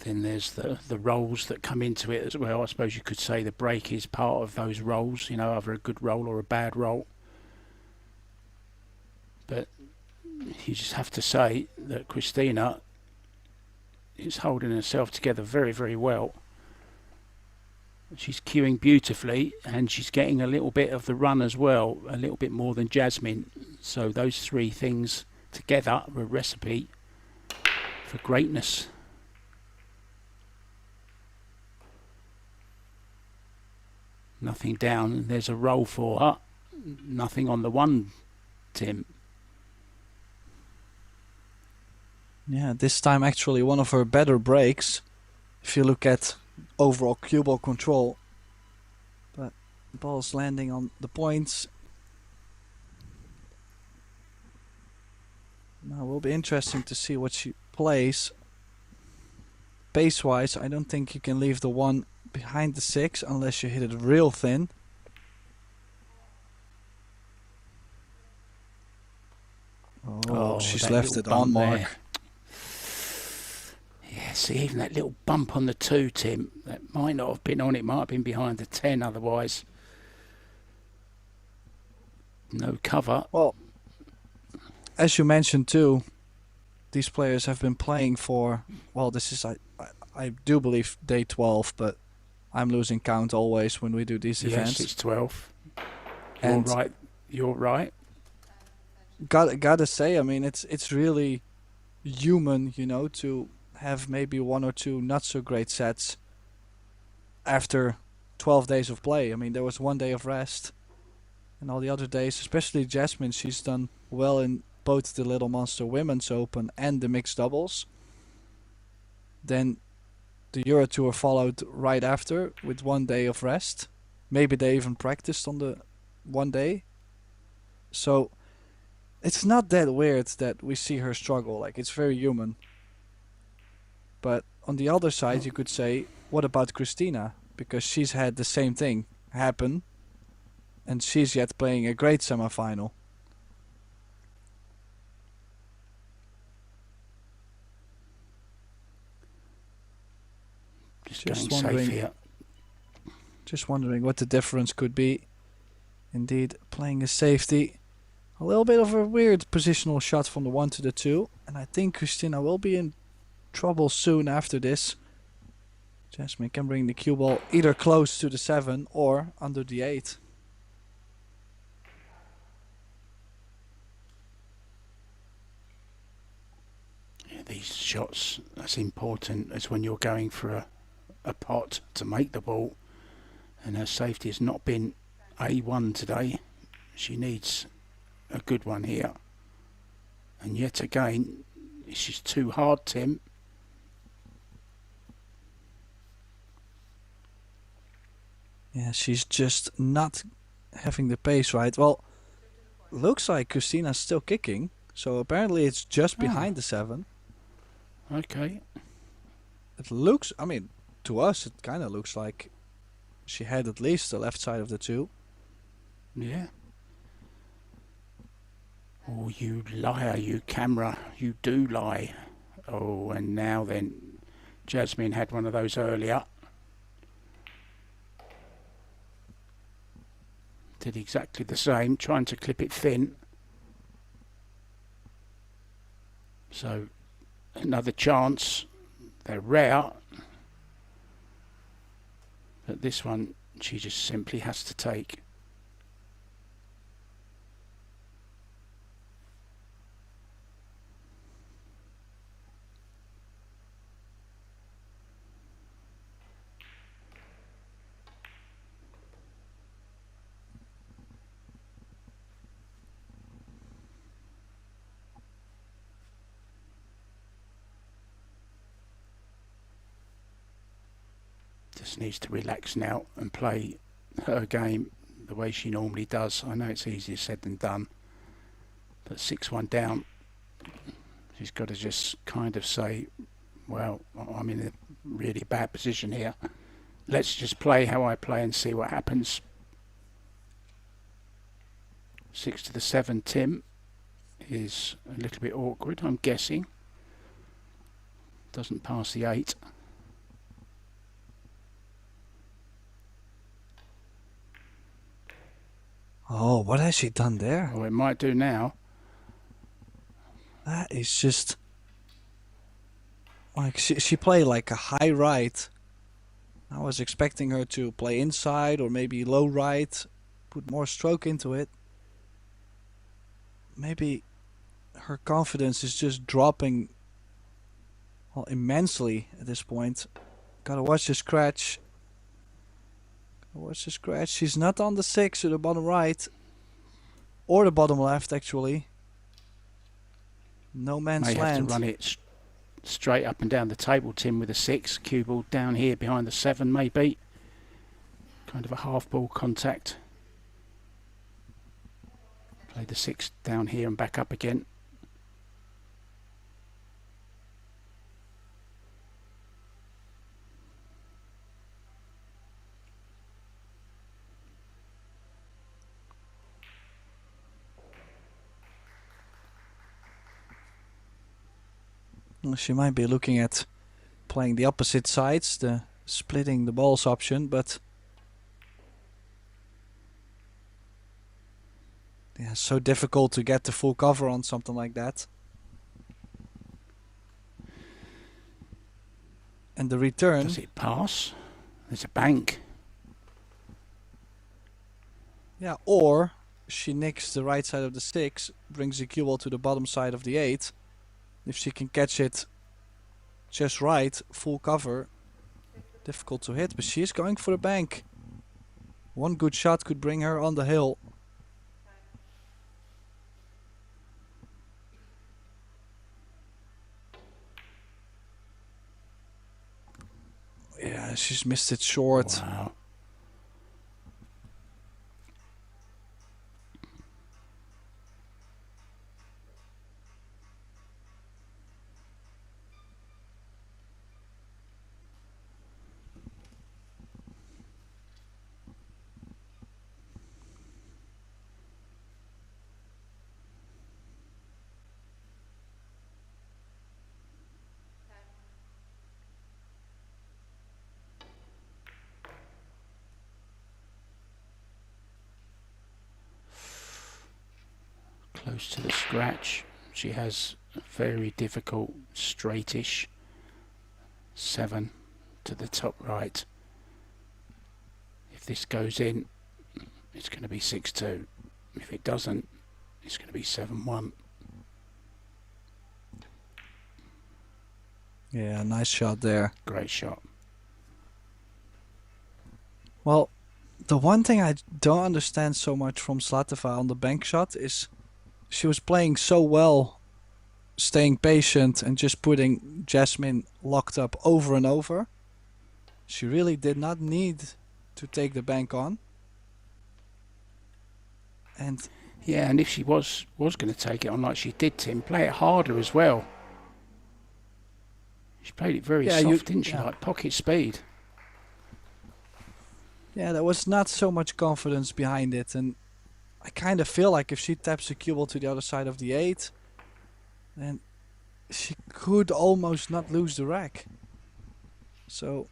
Then there's the rolls that come into it as well. I suppose you could say the break is part of those rolls, you know, either a good roll or a bad roll. But you just have to say that Christina is holding herself together very, very well. She's cueing beautifully and she's getting a little bit of the run as well, a little bit more than Jasmine. So those three things together are a recipe for greatness. Nothing down, there's a roll for her. Nothing on the one, Tim. Yeah, this time actually one of her better breaks, if you look at overall cue ball control. But the ball's landing on the points. Now it will be interesting to see what she plays. Pace-wise, I don't think you can leave the 1 behind the 6 unless you hit it real thin. Oh, she's left it on mark. There. Yeah, see, even that little bump on the 2, Tim, that might not have been on, it might have been behind the 10 otherwise. No cover. Well, as you mentioned too, these players have been playing for, well, this is, I do believe, day 12, but I'm losing count always when we do these events. Yes, it's 12. And You're right. Gotta say, I mean, it's really human, you know, to have maybe 1 or 2 not so great sets after 12 days of play. I mean, there was 1 day of rest, and all the other days, especially Jasmine, she's done well in both the Little Monster Women's Open and the mixed doubles. Then the EuroTour followed right after with 1 day of rest. Maybe they even practiced on the 1 day. So it's not that weird that we see her struggle. Like, it's very human. But on the other side, you could say, what about Christina? Because she's had the same thing happen, and she's yet playing a great semifinal. Just wondering what the difference could be. Indeed, playing a safety. A little bit of a weird positional shot from the 1 to the 2. And I think Christina will be in trouble soon after this. Jasmine can bring the cue ball either close to the 7 or under the 8. Yeah, these shots, that's important, as when you're going for a pot to make the ball. And her safety has not been A1 today. She needs a good one here. And yet again, she's too hard, Tim. Yeah, she's just not having the pace right. Well, looks like Christina's still kicking. So apparently it's just behind the 7. Okay. It looks, I mean, to us it kind of looks like she had at least the left side of the 2. Yeah. Oh, you liar, you camera. You do lie. Oh, and now then, Jasmine had one of those earlier. Did exactly the same, trying to clip it thin. So, another chance. They're rare. But this one, she just simply has to take. Just needs to relax now and play her game the way she normally does. I know it's easier said than done, but 6-1 down, she's got to just kind of say, well, I'm in a really bad position here. Let's just play how I play and see what happens. 6 to the 7, Tim, is a little bit awkward, I'm guessing. Doesn't pass the 8. Oh, what has she done there? Oh, it might do now. That is just like she played like a high right. I was expecting her to play inside or maybe low right, put more stroke into it. Maybe her confidence is just dropping, well, immensely at this point. Gotta watch the scratch. What's the scratch? She's not on the 6 or the bottom right. Or the bottom left, actually. No man's May land. have to run it straight up and down the table, Tim, with a 6. Cue ball down here behind the 7, maybe. Kind of a half ball contact. Play the 6 down here and back up again. She might be looking at playing the opposite sides, the splitting the balls option, but yeah, so difficult to get the full cover on something like that. And the return. Does it pass? There's a bank. Yeah, or she nicks the right side of the 6, brings the cue ball to the bottom side of the 8. If she can catch it just right, full cover, difficult to hit, but she is going for the bank. One good shot could bring her on the hill. Yeah, she's missed it short. Wow. Close to the scratch. She has a very difficult straightish 7 to the top right. If this goes in, it's going to be 6-2. If it doesn't, it's going to be 7-1. Yeah, nice shot there. Great shot. Well, the one thing I don't understand so much from Zlateva on the bank shot is she was playing so well, staying patient and just putting Jasmine locked up over and over. She really did not need to take the bank on. And yeah, and if she was going to take it on like she did, Tim, play it harder as well. She played it very soft, didn't she? Yeah. Like pocket speed. Yeah, there was not so much confidence behind it, and I kind of feel like if she taps the cue ball to the other side of the 8, then she could almost not lose the rack. So,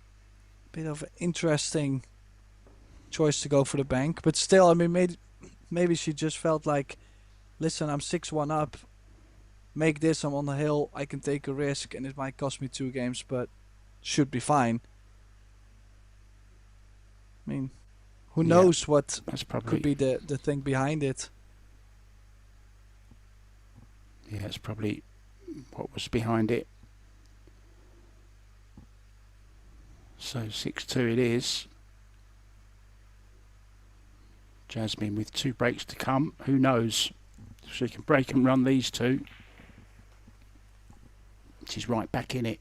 bit of an interesting choice to go for the bank, but still, I mean, maybe she just felt like, listen, I'm 6-1 up, make this, I'm on the hill, I can take a risk, and it might cost me 2 games, but should be fine. I mean, who knows what could be the thing behind it. Yeah, it's probably what was behind it. So 6-2 it is. Jasmine with 2 breaks to come. Who knows if she can break and run these 2. She's right back in it.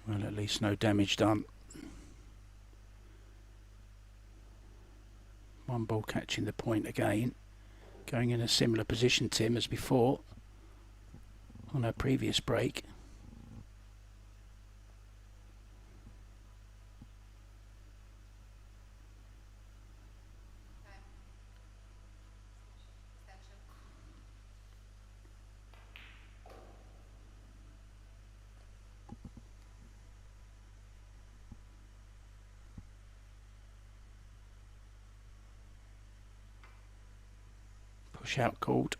Well, at least no damage done. One ball catching the point again. Going in a similar position, Tim, as before on her previous break. Push out called.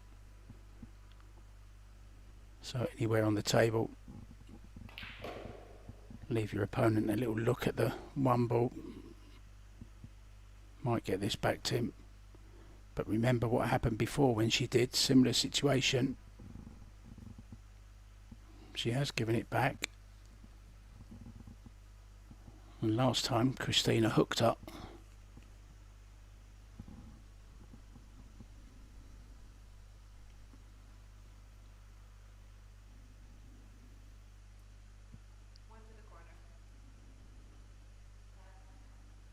So anywhere on the table, leave your opponent a little look at the 1 ball. Might get this back, Tim. But remember what happened before when she did, similar situation. She has given it back. And last time Christina hooked up.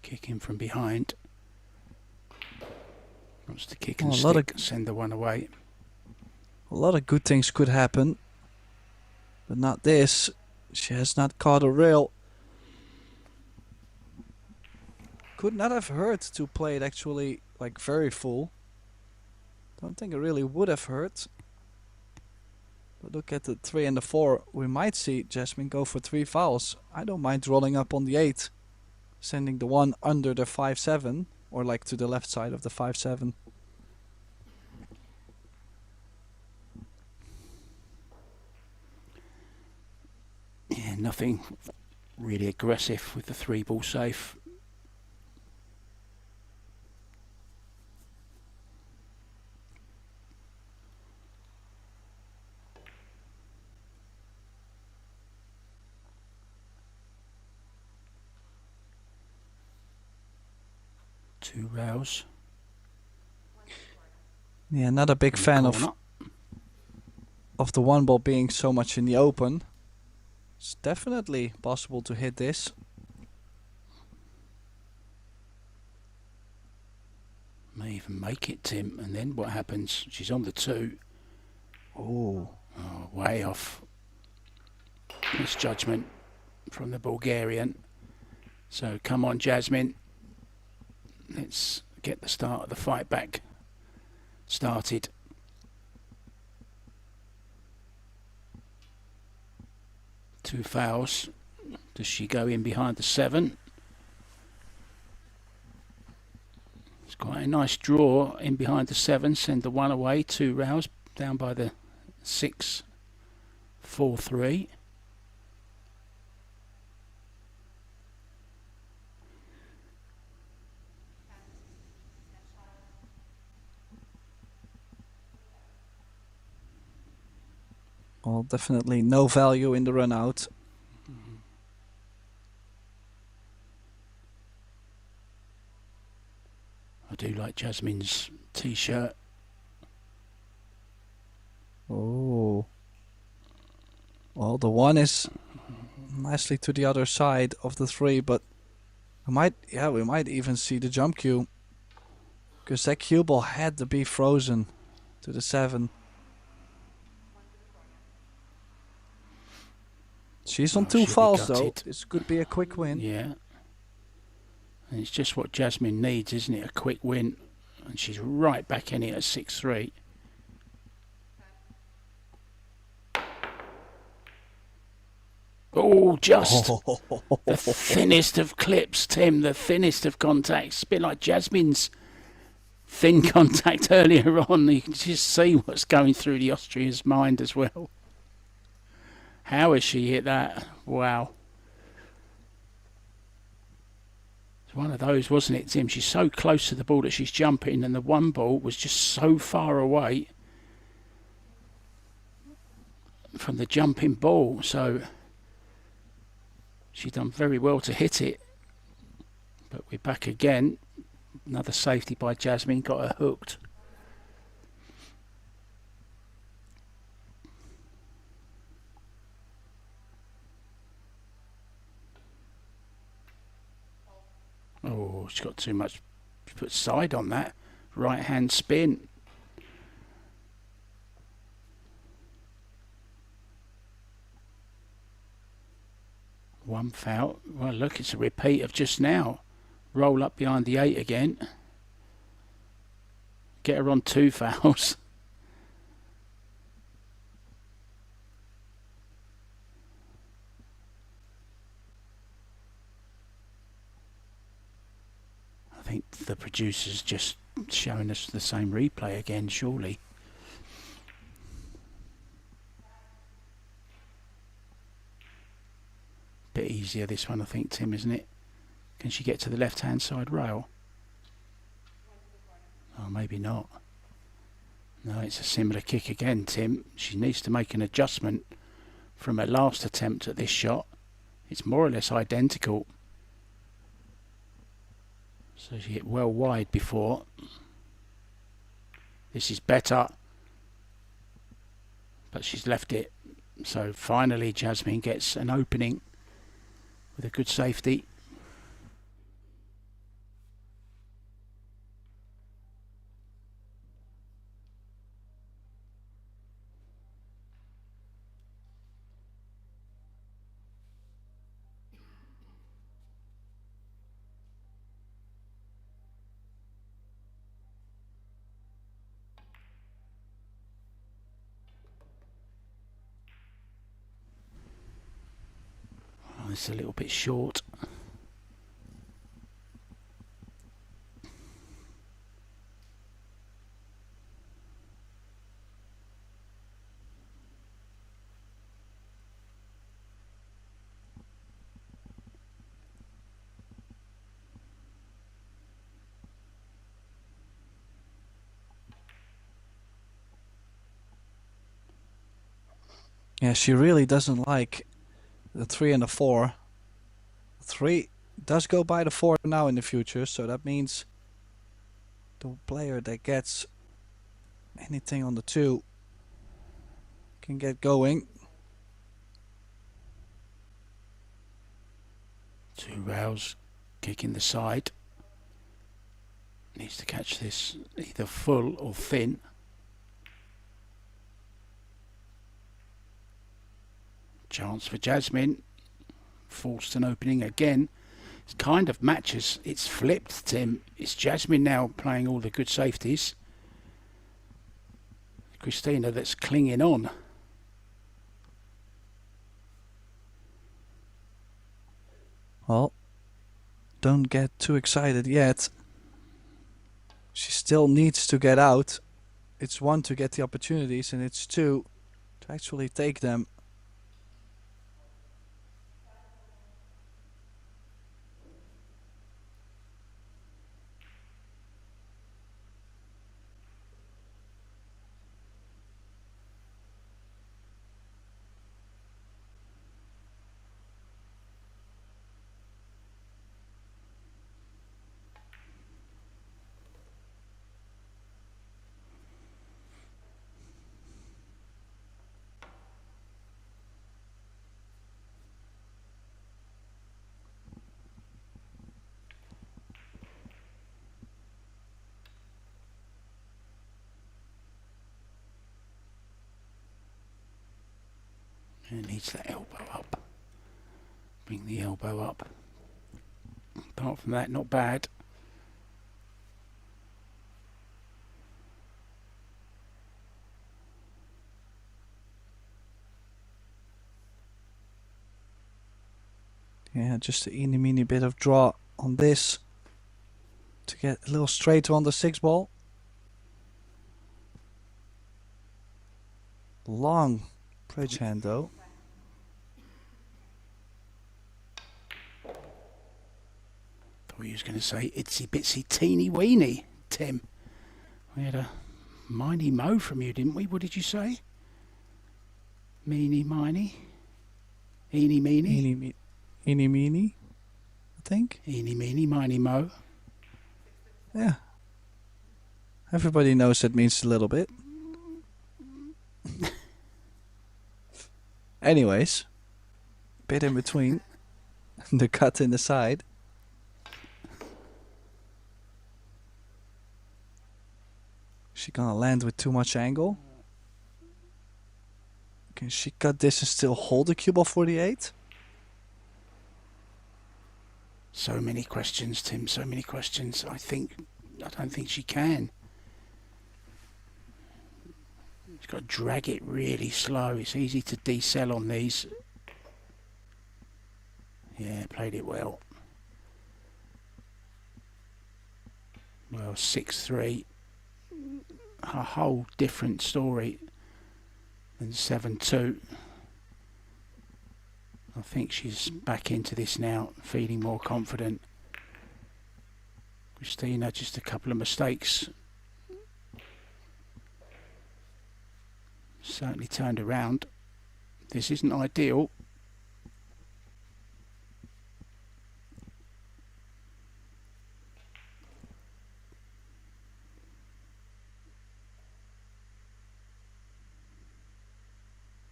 Kicking from behind. Wants to kick and stick, send the one away. A lot of good things could happen, but not this. She has not caught a rail. Could not have hurt to play it actually like very full. Don't think it really would have hurt. But look at the 3 and the 4. We might see Jasmine go for 3 fouls. I don't mind rolling up on the 8. Sending the 1 under the 5-7. Or like to the left side of the 5-7. Yeah, nothing really aggressive with the 3-ball safe. Two rails. Yeah, not a big fan of the 1 ball being so much in the open. It's definitely possible to hit this. May even make it, Tim. And then what happens? She's on the 2. Oh, way off. Misjudgment from the Bulgarian. So come on, Jasmine. Let's get the start of the fight back started. Two fouls. Does she go in behind the 7? It's quite a nice draw in behind the 7. Send the 1 away. 2 rails down by the 6. 4-3. well, definitely no value in the run out. I do like Jasmine's t-shirt. Oh. Well, the 1 is nicely to the other side of the 3, but we might even see the jump cue. Because that cue ball had to be frozen to the 7. She's on 2 fouls though. This could be a quick win. Yeah. And it's just what Jasmine needs, isn't it? A quick win. And she's right back in it at 6-3. Oh, just the thinnest of clips, Tim. The thinnest of contacts. A bit like Jasmine's thin contact earlier on. You can just see what's going through the Austrian's mind as well. How has she hit that? Wow. It's one of those, wasn't it, Tim? She's so close to the ball that she's jumping, and the 1 ball was just so far away from the jumping ball. So she's done very well to hit it. But we're back again. Another safety by Jasmine, got her hooked. Oh, she's got too much. She put side on that. Right hand spin. One foul. Well, look, it's a repeat of just now. Roll up behind the 8 again. Get her on 2 fouls. I think the producer's just showing us the same replay again, surely. Bit easier this one, I think, Tim, isn't it? Can she get to the left-hand side rail? Oh, maybe not. No, it's a similar kick again, Tim. She needs to make an adjustment from her last attempt at this shot. It's more or less identical. So she hit well wide before. This is better. But she's left it. So finally Jasmine gets an opening with a good safety. It's a little bit short. Yeah, she really doesn't like the 3 and the 4. 3 does go by the 4 now in the future, so that means the player that gets anything on the 2 can get going. 2 rails, kicking the side. Needs to catch this either full or thin. Chance for Jasmine. Forced an opening again. It kind of matches. It's flipped, Tim. It's Jasmine now playing all the good safeties. Christina that's clinging on. Well, don't get too excited yet. She still needs to get out. It's 1 to get the opportunities, and it's 2 to actually take them. It needs that elbow up. Bring the elbow up. Apart from that, not bad. Yeah, just a eeny meeny bit of draw on this to get a little straighter on the 6 ball. Long bridge hand though. Thought you was going to say itsy bitsy teeny weeny, Tim. We had a miny mo from you, didn't we? What did you say? Meeny miny? Eeny meeny? Eeny meeny, I think. Eeny meeny miny mo. Yeah. Everybody knows that means a little bit. Anyways, bit in between. The cut in the side. She gonna land with too much angle? Can she cut this and still hold the cue ball 48? So many questions, Tim, so many questions. I don't think she can. She's got to drag it really slow. It's easy to decel on these. Yeah, played it well. Well, 6-3. A whole different story than 7-2. I think she's back into this now, feeling more confident. Christina, just a couple of mistakes Certainly turned around. This isn't ideal.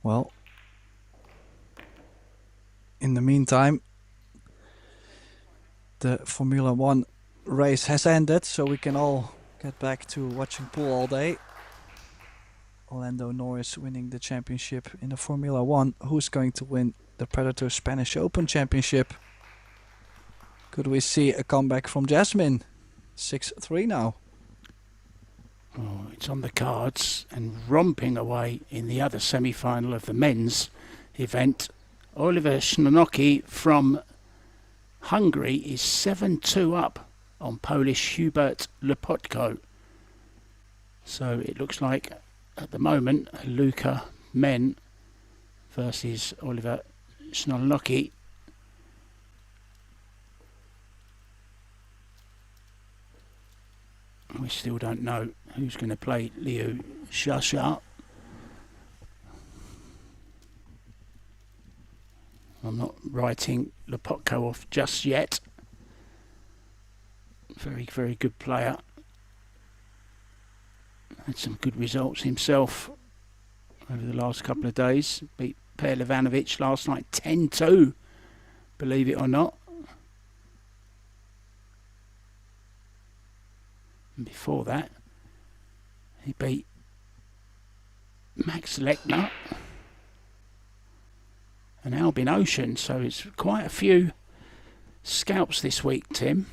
Well, in the meantime, the Formula 1 race has ended, so we can all get back to watching pool all day. Lando Norris winning the championship in the Formula 1. Who's going to win the Predator Spanish Open Championship? Could we see a comeback from Jasmine? 6-3 now. Oh, it's on the cards, and romping away in the other semi-final of the men's event. Oliver Sznonoki from Hungary is 7-2 up on Polish Hubert Lepotko. So it looks like at the moment Luka Men versus Oliver Sznonoki. We still don't know who's going to play Liu Shasha. I'm not writing Lepotko off just yet. Very, very good player. Had some good results himself over the last couple of days. Beat Per Livanovic last night 10-2, believe it or not. And before that, he beat Max Lechner and Albin Ouschan. So it's quite a few scalps this week, Tim.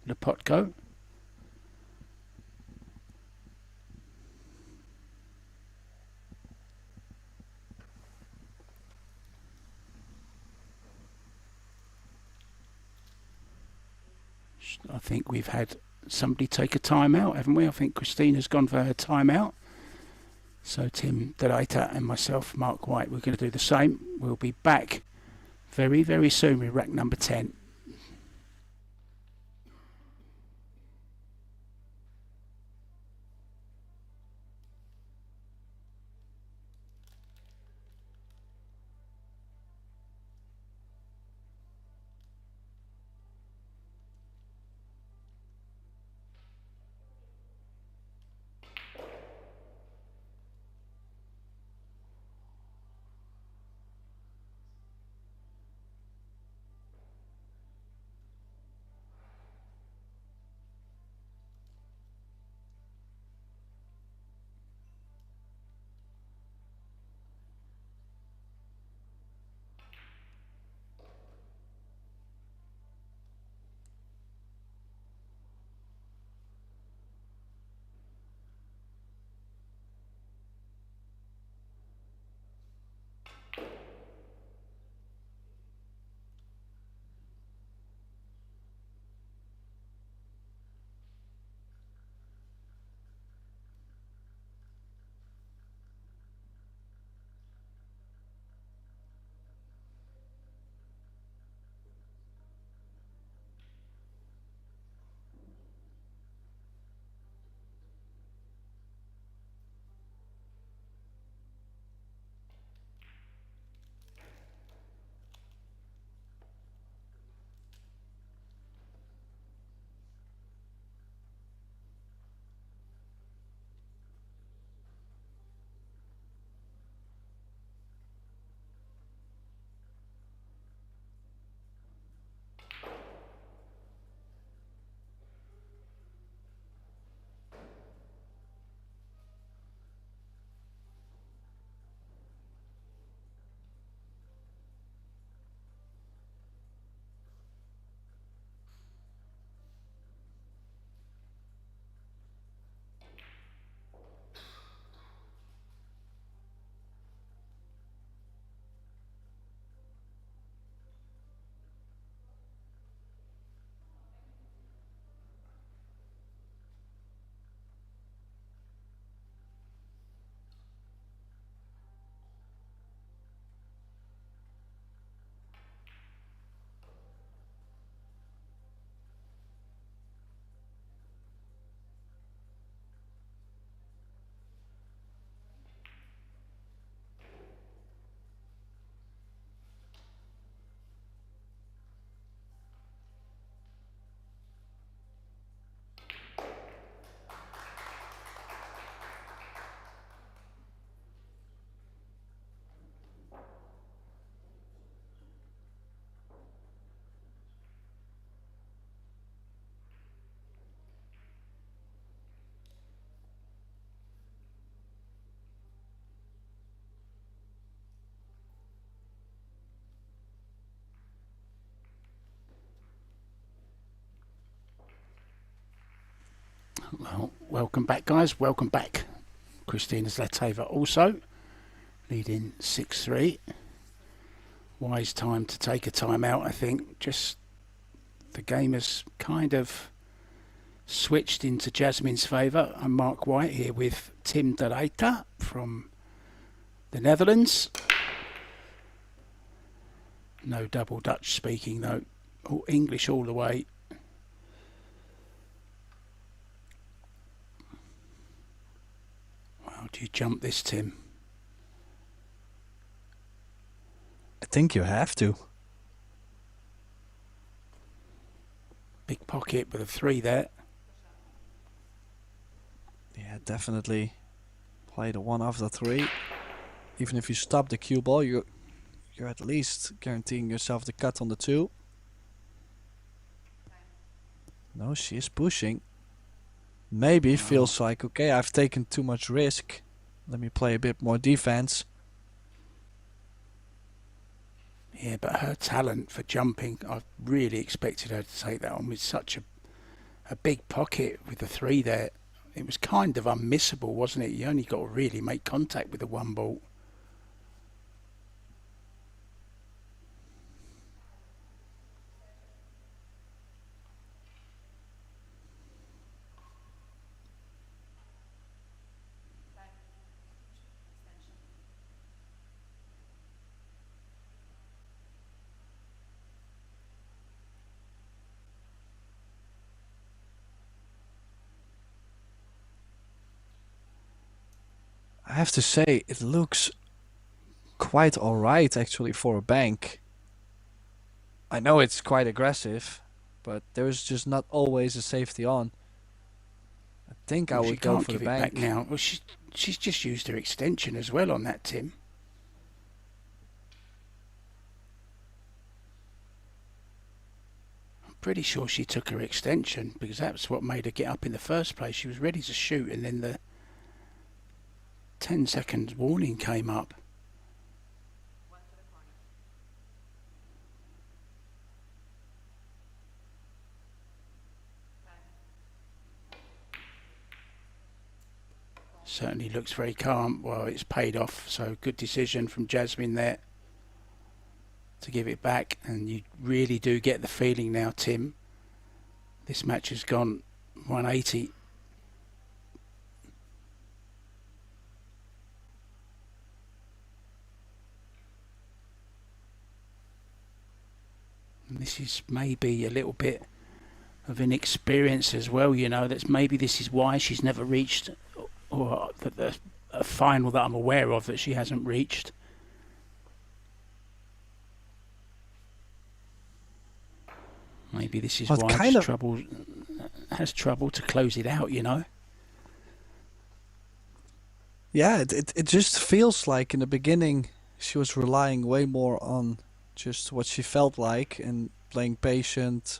Lepotko. I think we've had somebody take a time out, haven't we? I think Christina's gone for her time out. So Tim Delata and myself, Mark White, we're going to do the same. We'll be back very, very soon with rack number 10. welcome back, guys. Welcome back. Christina Zlateva also leading 6-3. Wise time to take a time out, I think. Just the game has kind of switched into Jasmine's favour. I'm Mark White here with Tim de Ruyter from the Netherlands. No double Dutch speaking though. All English all the way. How do you jump this, Tim? I think you have to. Big pocket with a 3 there. Yeah, definitely play the 1 after 3. Even if you stop the cue ball, you're at least guaranteeing yourself the cut on the 2. No, she is pushing. Maybe feels like, okay, I've taken too much risk. Let me play a bit more defense. Yeah, but her talent for jumping, I really expected her to take that on with such a big pocket with the 3 there. It was kind of unmissable, wasn't it? You only got to really make contact with the 1 ball. I have to say, it looks quite alright actually for a bank. I know it's quite aggressive, but there's just not always a safety on. I think I would go for the bank. Back now. Well, she's just used her extension as well on that, Tim. I'm pretty sure she took her extension because that's what made her get up in the first place. She was ready to shoot and then the 10 seconds warning came up. Certainly looks very calm. Well, it's paid off, so good decision from Jasmine there to give it back. And you really do get the feeling now, Tim, this match has gone 180. And this is maybe a little bit of inexperience as well, you know. That's maybe this is why she's never reached, or a final that I'm aware of that she hasn't reached. Maybe this is why she has trouble to close it out, you know. Yeah, it just feels like in the beginning she was relying way more on just what she felt like and playing patient,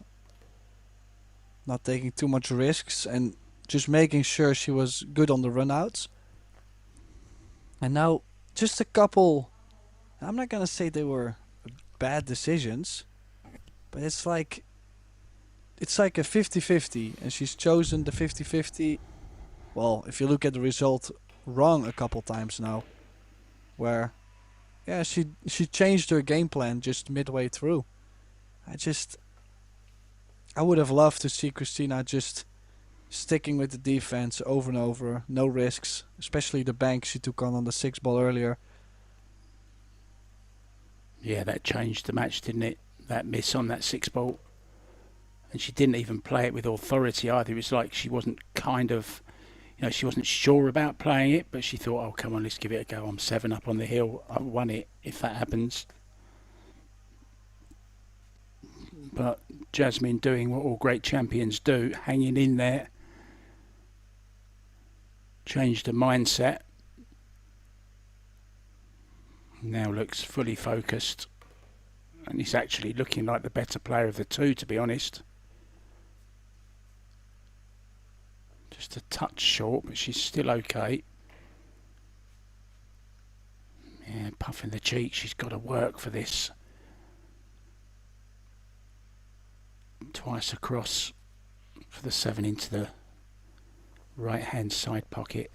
not taking too much risks and just making sure she was good on the runouts. And now just a couple, I'm not gonna say they were bad decisions, but it's like a 50-50 and she's chosen the 50-50. Well, if you look at the result, wrong a couple times now, where yeah, she changed her game plan just midway through. I would have loved to see Christina just sticking with the defense over and over, no risks, especially the bank she took on the 6 ball earlier. Yeah, that changed the match, didn't it? That miss on that 6 ball. And she didn't even play it with authority either. It was like she wasn't she wasn't sure about playing it, but she thought, oh, come on, let's give it a go. I'm 7 up on the hill. I won it if that happens. But Jasmine doing what all great champions do, hanging in there. Changed her mindset. Now looks fully focused. And he's actually looking like the better player of the 2, to be honest. Just a touch short, but she's still okay. Yeah, puffing the cheek. She's got to work for this. Twice across for the 7 into the right hand side pocket.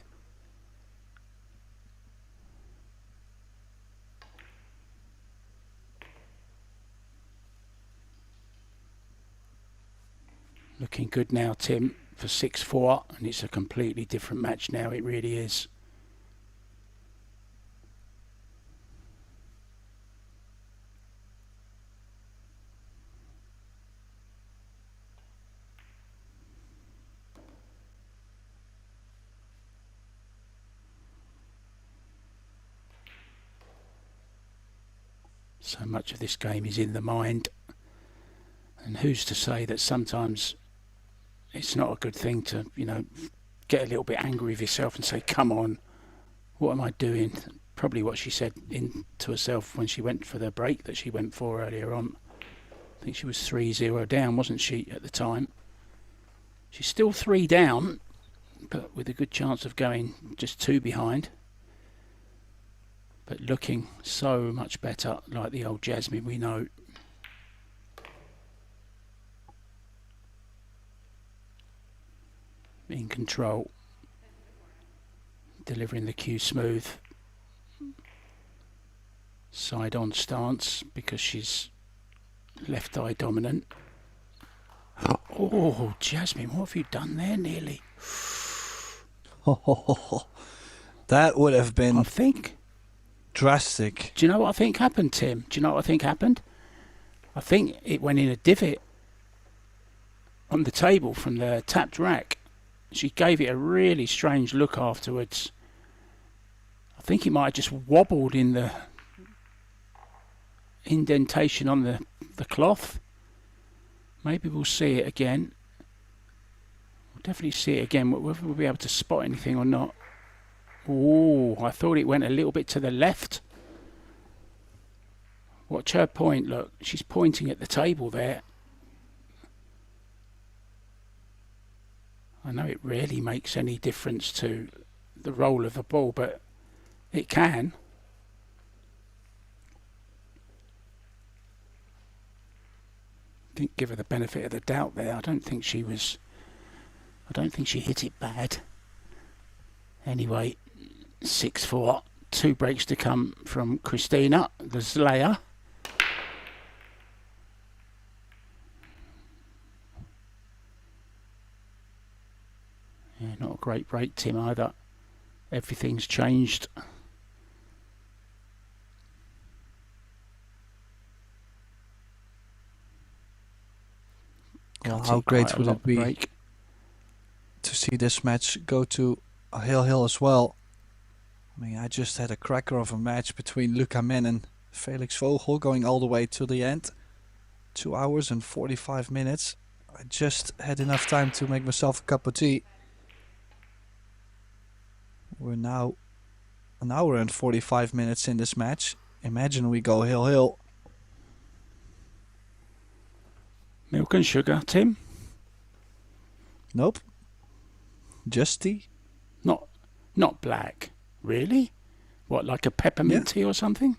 Looking good now, Tim, for 6-4, and it's a completely different match now, it really is. So much of this game is in the mind, and who's to say that sometimes it's not a good thing to, you know, get a little bit angry with yourself and say, come on, what am I doing? Probably what she said to herself when she went for the break that she went for earlier on. I think she was 3-0 down, wasn't she, at the time? She's still 3 down, but with a good chance of going just 2 behind. But looking so much better, like the old Jasmine we know. In control, delivering the cue smooth, side on stance because she's left eye dominant. Oh, Jasmine, what have you done there nearly? That would have been, I think, drastic. do you know what I think happened, Tim? Do you know what I think happened? I think it went in a divot on the table from the tapped rack. She gave it a really strange look afterwards. I think it might have just wobbled in the indentation on the cloth. Maybe we'll see it again. We'll definitely see it again. Whether we'll be able to spot anything or not. Oh, I thought it went a little bit to the left. Watch her point, look. She's pointing at the table there. I know it rarely makes any difference to the roll of the ball, but it can. Didn't give her the benefit of the doubt there. I don't think she hit it bad. Anyway, 6-4. 2 breaks to come from Christina, the Slayer. Yeah, not a great break, Tim, either. Everything's changed. Well, how great would it be to see this match go to a hill as well? I mean, I just had a cracker of a match between Luca Men and Felix Vogel going all the way to the end. 2 hours and 45 minutes. I just had enough time to make myself a cup of tea. We're now an hour and 45 minutes in this match. Imagine we go hill. Milk and sugar, Tim? Nope. Just tea. Not black. Really? What, like a peppermint tea or something?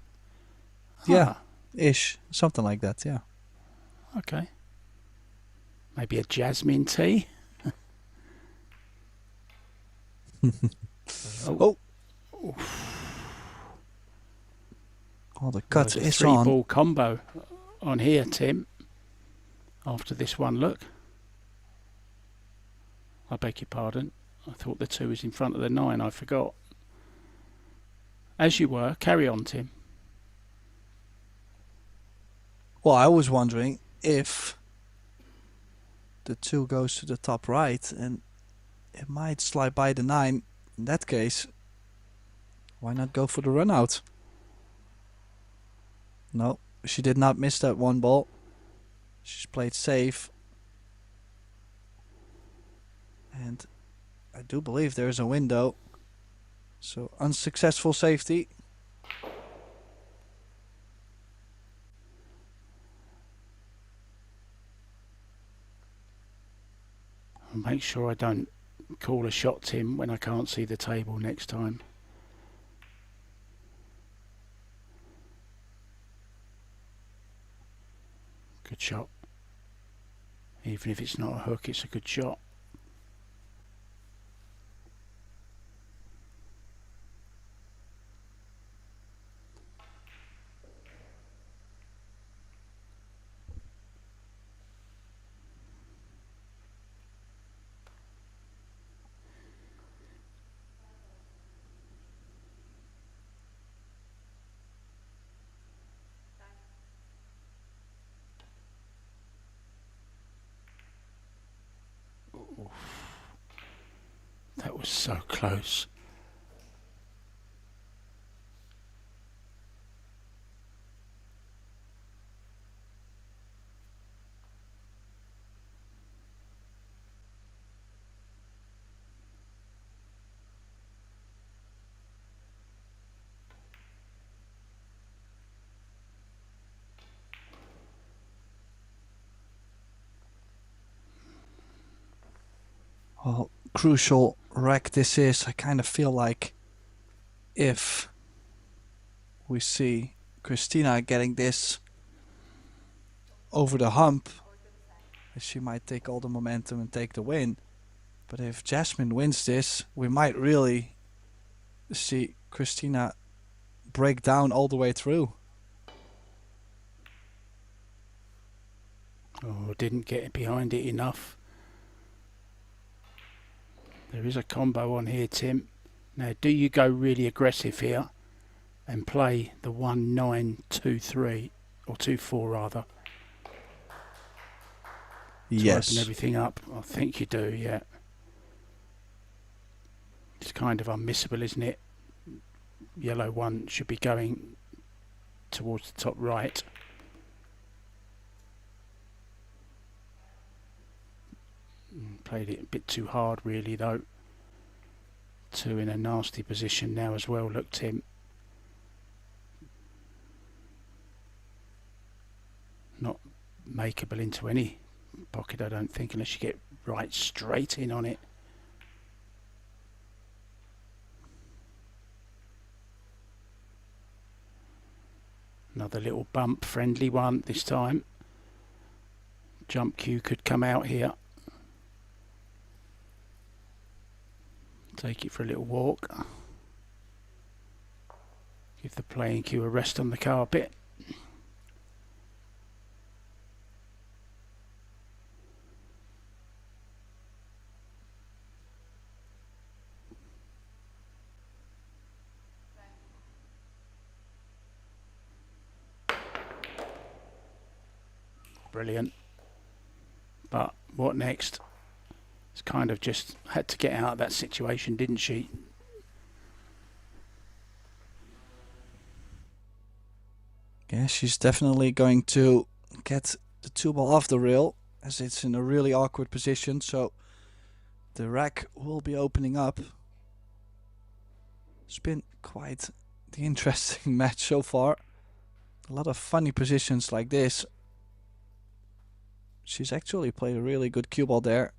Yeah, ish. Something like that, yeah. Okay. Maybe a jasmine tea? Oh, the cut is on. 3-ball combo on here, Tim. After this one, look. I beg your pardon. I thought the 2 was in front of the 9. I forgot. As you were. Carry on, Tim. Well, I was wondering if the 2 goes to the top right and it might slide by the 9. In that case, why not go for the run out? No, she did not miss that 1 ball. She's played safe. And I do believe there's a window. So unsuccessful safety. I'll make sure I don't call a shot, Tim, when I can't see the table next time. Good shot. Even if it's not a hook, it's a good shot. was so close. Well, crucial rack this is. I kind of feel like if we see Christina getting this over the hump, she might take all the momentum and take the win. But if Jasmine wins this, we might really see Christina break down all the way through. Oh, didn't get behind it enough. There is a combo on here, Tim. Now, do you go really aggressive here and play the 1-9-2-3 or 2-4 rather? Yes. To open everything up. I think you do, yeah. It's kind of unmissable, isn't it? Yellow one should be going towards the top right. Played it a bit too hard really though. Two in a nasty position now as well, look Tim. Not makeable into any pocket I don't think, unless you get right straight in on it. Another little bump, friendly one this time. Jump cue could come out here. Take it for a little walk. Give the playing cue a rest on the carpet. Brilliant. But what next? It's kind of just had to get out of that situation, didn't she? Yeah, she's definitely going to get the two ball off the rail as it's in a really awkward position, so the rack will be opening up. It's been quite the interesting match so far. A lot of funny positions like this. She's actually played a really good cue ball there.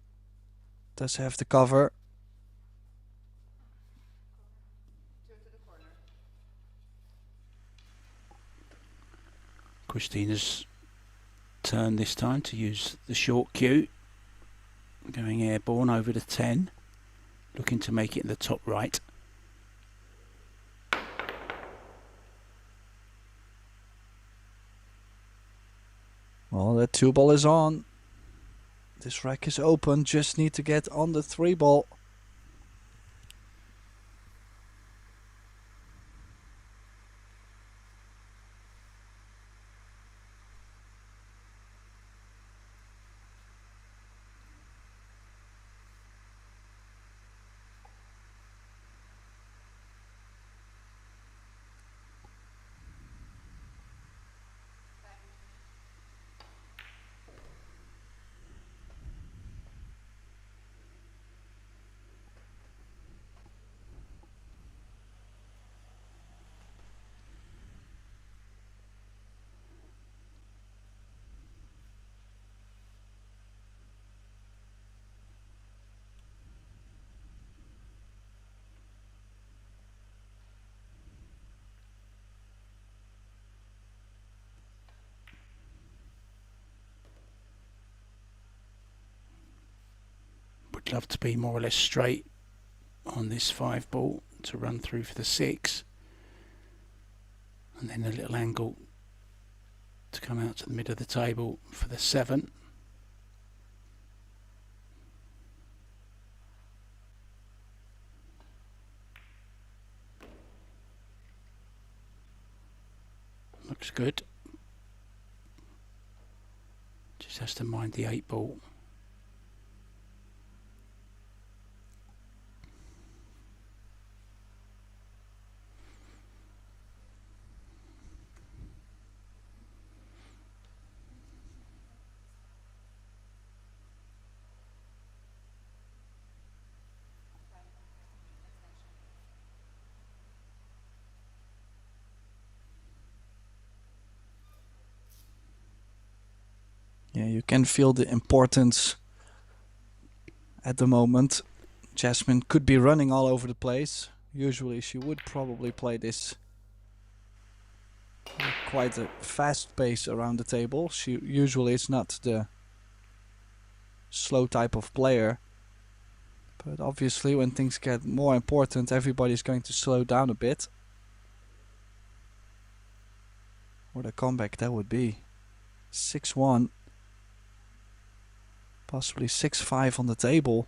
Does have the cover. Christina's turn this time to use the short cue. Going airborne over the 10. Looking to make it in the top right. Well, that two ball is on. This rack is open. Just need to get on the three ball. Would love to be more or less straight on this 5 ball to run through for the 6, and then a little angle to come out to the middle of the table for the 7. Looks good. Just has to mind the 8 ball. You can feel the importance at the moment. Jasmine could be running all over the place. Usually she would probably play this at quite a fast pace around the table. She usually is not the slow type of player. But obviously when things get more important, everybody's going to slow down a bit. What a comeback that would be. 6-1. Possibly 6-5 on the table.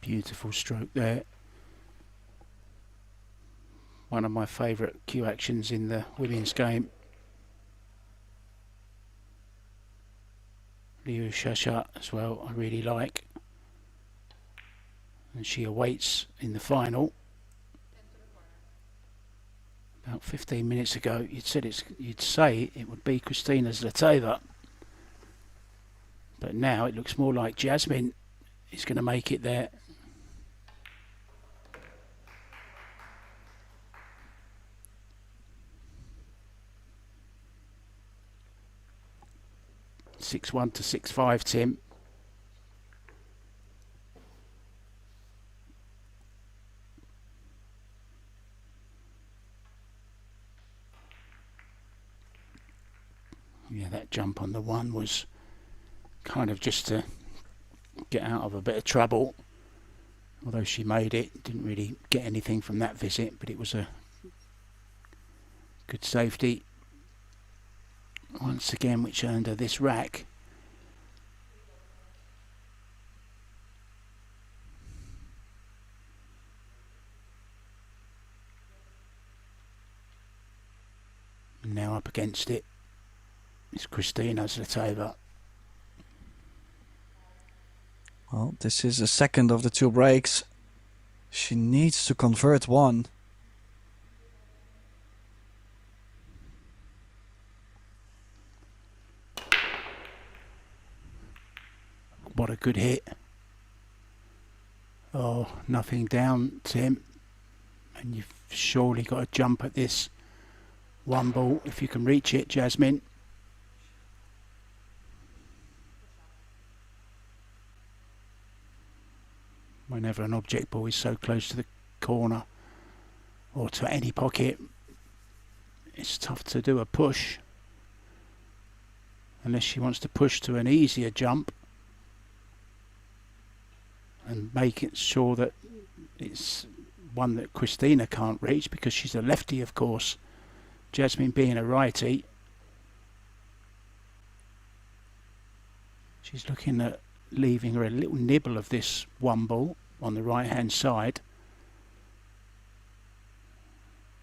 Beautiful stroke there. One of my favourite cue actions in the women's game. Rioja as well, I really like. And she awaits in the final. About 15 minutes ago, you'd say it would be Christina Zlateva. But now it looks more like Jasmine is going to make it there. (6-1 to 6-5), Tim. Yeah, that jump on the one was kind of just to get out of a bit of trouble. Although she made it, didn't really get anything from that visit, but it was a good safety once again, which earned her this rack. And now up against it is Christina Zlateva. Well, this is the second of the two breaks. She needs to convert one. What a good hit. Oh, nothing down, Tim. And you've surely got to jump at this one ball if you can reach it, Jasmine. Whenever an object ball is so close to the corner or to any pocket, it's tough to do a push. Unless she wants to push to an easier jump and make it sure that it's one that Christina can't reach, because she's a lefty, of course. Jasmine being a righty, she's looking at leaving her a little nibble of this one ball on the right hand side.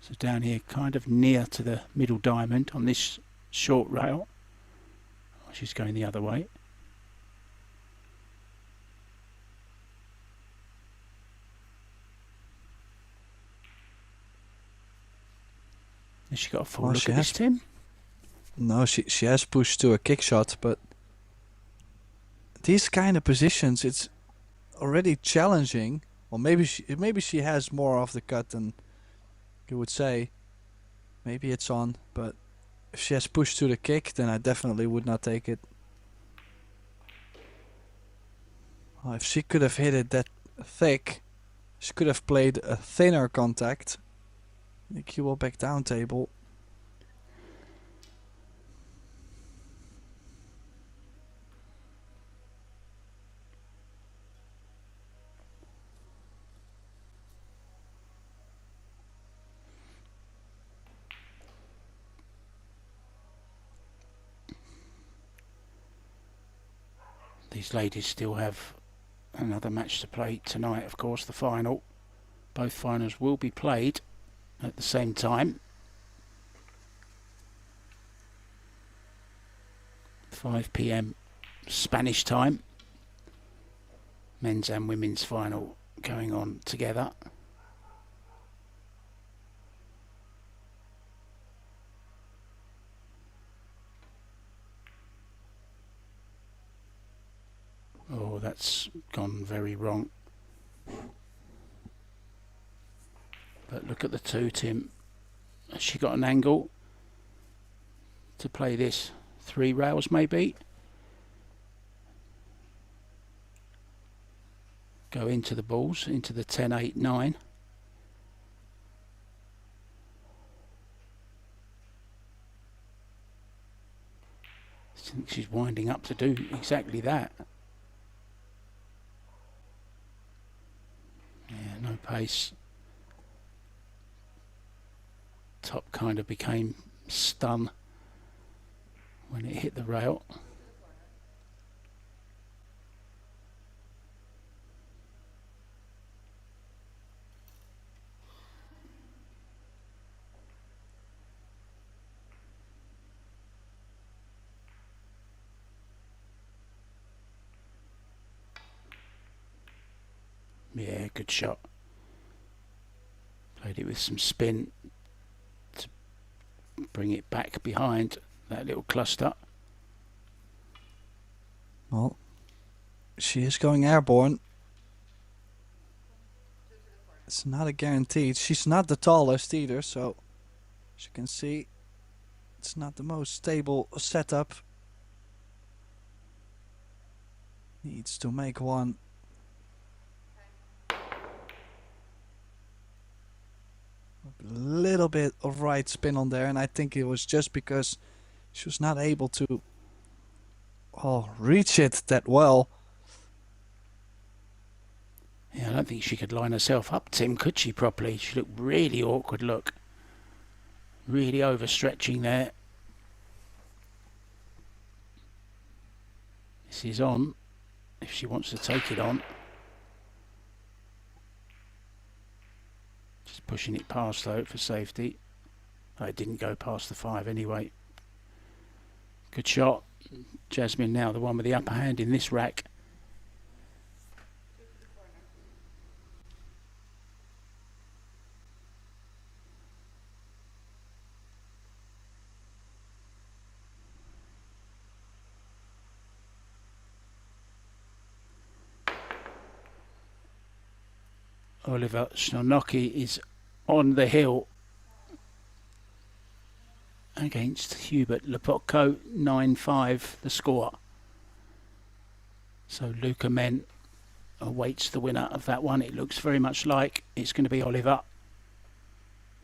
So down here, kind of near to the middle diamond on this short rail. Oh, she's going the other way. Has she got a full look at this, Tim? No, she has pushed to a kick shot, but these kind of positions, it's already challenging. Well, maybe she has more off the cut than you would say. Maybe it's on, but if she has pushed to the kick, then I definitely would not take it. Well, if she could have hit it that thick, she could have played a thinner contact. The cue ball back down table. These ladies still have another match to play tonight, of course, the final. Both finals will be played at the same time. 5 p.m. Spanish time. Men's and women's final going on together. Oh, that's gone very wrong. But look at the two, Tim. Has she got an angle to play this? 3 rails maybe? Go into the balls, into the 10, 8, 9. I think she's winding up to do exactly that. Yeah, no pace. Top kind of became stun when it hit the rail. Yeah, good shot. Played it with some spin to bring it back behind that little cluster. Well, she is going airborne. It's not a guarantee. She's not the tallest either, so as you can see, it's not the most stable setup. Needs to make one. A little bit of right spin on there, and I think it was just because she was not able to reach it that well. Yeah, I don't think she could line herself up, Tim, could she, properly? She looked really awkward, look. Really overstretching there. This is on, if she wants to take it on. Just pushing it past, though, for safety. Oh, it didn't go past the 5 anyway. Good shot. Jasmine now the one with the upper hand in this rack. Oliver Snonoki is on the hill against Hubert Lepotko, 9-5 the score. So Luca Men awaits the winner of that one. It looks very much like it's going to be Oliver.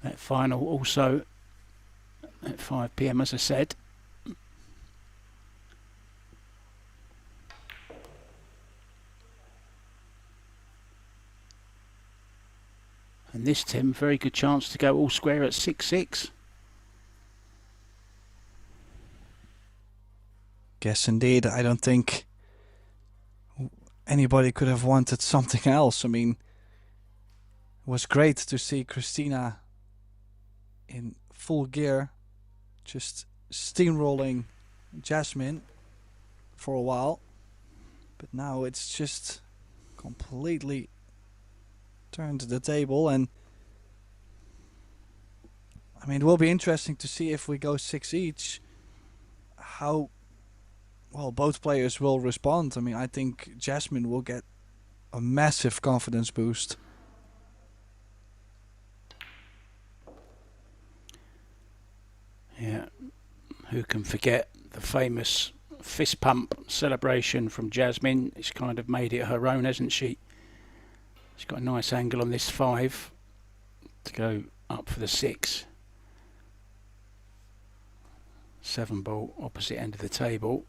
That final also at 5 p.m. as I said. And this, Tim, very good chance to go all square at 6-6. Yes, indeed. I don't think anybody could have wanted something else. I mean, it was great to see Christina in full gear, just steamrolling Jasmine for a while. But now it's just completely turned the table, and I mean, it will be interesting to see if we go 6 each, how well both players will respond. I mean, I think Jasmine will get a massive confidence boost. Yeah, who can forget the famous fist pump celebration from Jasmine? It's kind of made it her own, hasn't she? She's got a nice angle on this 5 to go up for the 6. 7 ball, opposite end of the table.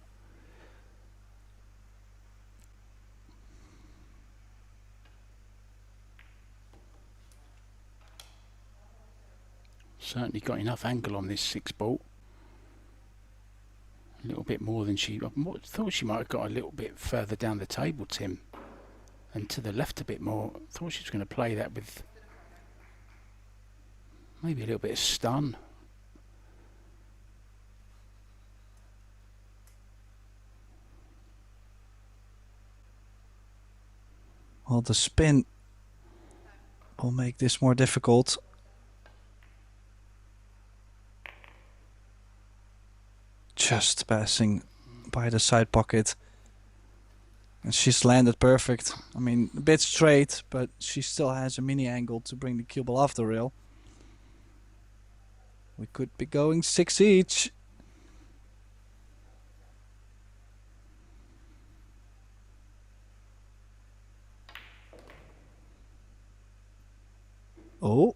Certainly got enough angle on this 6 ball. A little bit more than I thought she might have got a little bit further down the table, Tim. and to the left a bit more. Thought she was going to play that with maybe a little bit of stun. Well, the spin will make this more difficult. Just passing by the side pocket. And she's landed perfect. I mean, a bit straight, but she still has a mini angle to bring the cue ball off the rail. We could be going 6 each. Oh.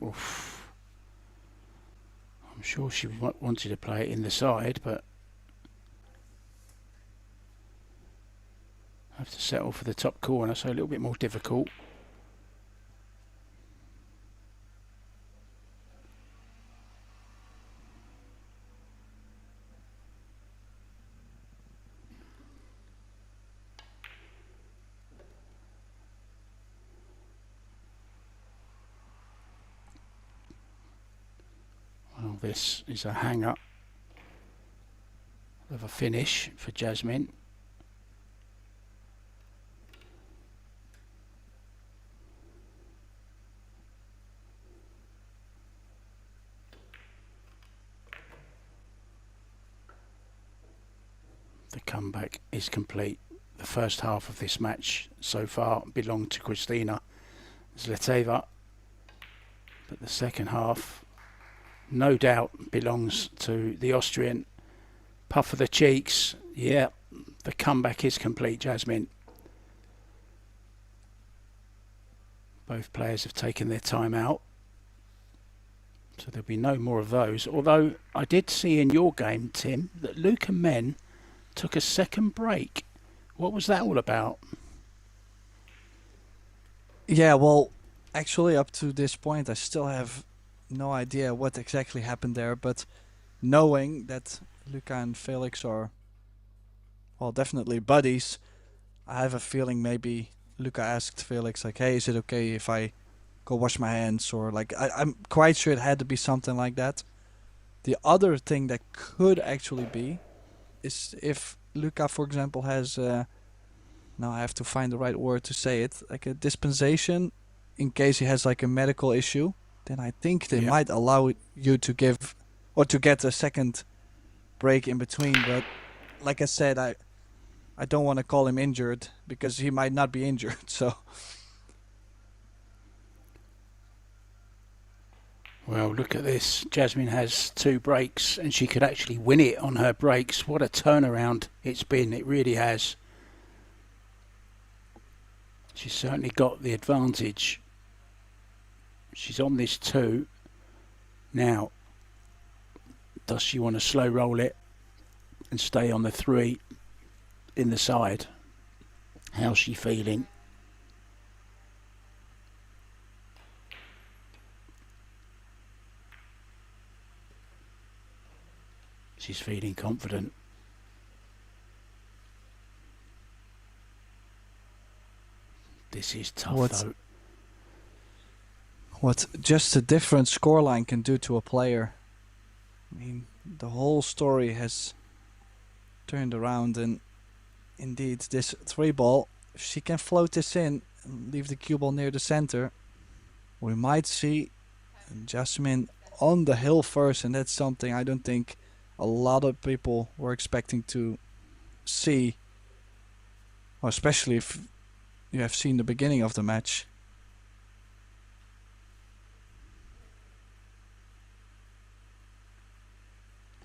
Oof. I'm sure she wanted to play it in the side, but have to settle for the top corner, so a little bit more difficult. Well, this is a hanger of a finish for Jasmine. The comeback is complete. The first half of this match so far belonged to Kristina Zlateva, but the second half no doubt belongs to the Austrian. Puff of the cheeks. Yeah, the comeback is complete, Jasmine. Both players have taken their time out, so there'll be no more of those. Although I did see in your game, Tim, that Luke and Men took a second break. What was that all about? Yeah, well, actually up to this point I still have no idea what exactly happened there, but knowing that Luca and Felix are, well, definitely buddies, I have a feeling maybe Luca asked Felix, like, hey, is it okay if I go wash my hands? Or like, I'm quite sure it had to be something like that. The other thing that could actually be is if Luca, for example, has, now I have to find the right word to say it, like a dispensation in case he has like a medical issue, then I think they might allow you to give or to get a second break in between. But like I said, I don't want to call him injured because he might not be injured. So, well, look at this. Jasmine has 2 breaks and she could actually win it on her breaks. What a turnaround it's been. It really has. She's certainly got the advantage. She's on this 2. Now, does she want to slow roll it and stay on the 3 in the side? How's she feeling? She's feeling confident. This is tough though. What just a different scoreline can do to a player. I mean, the whole story has turned around, and indeed this 3 ball, if she can float this in and leave the cue ball near the center, we might see Jasmine on the hill first, and that's something I don't think a lot of people were expecting to see, or especially if you have seen the beginning of the match.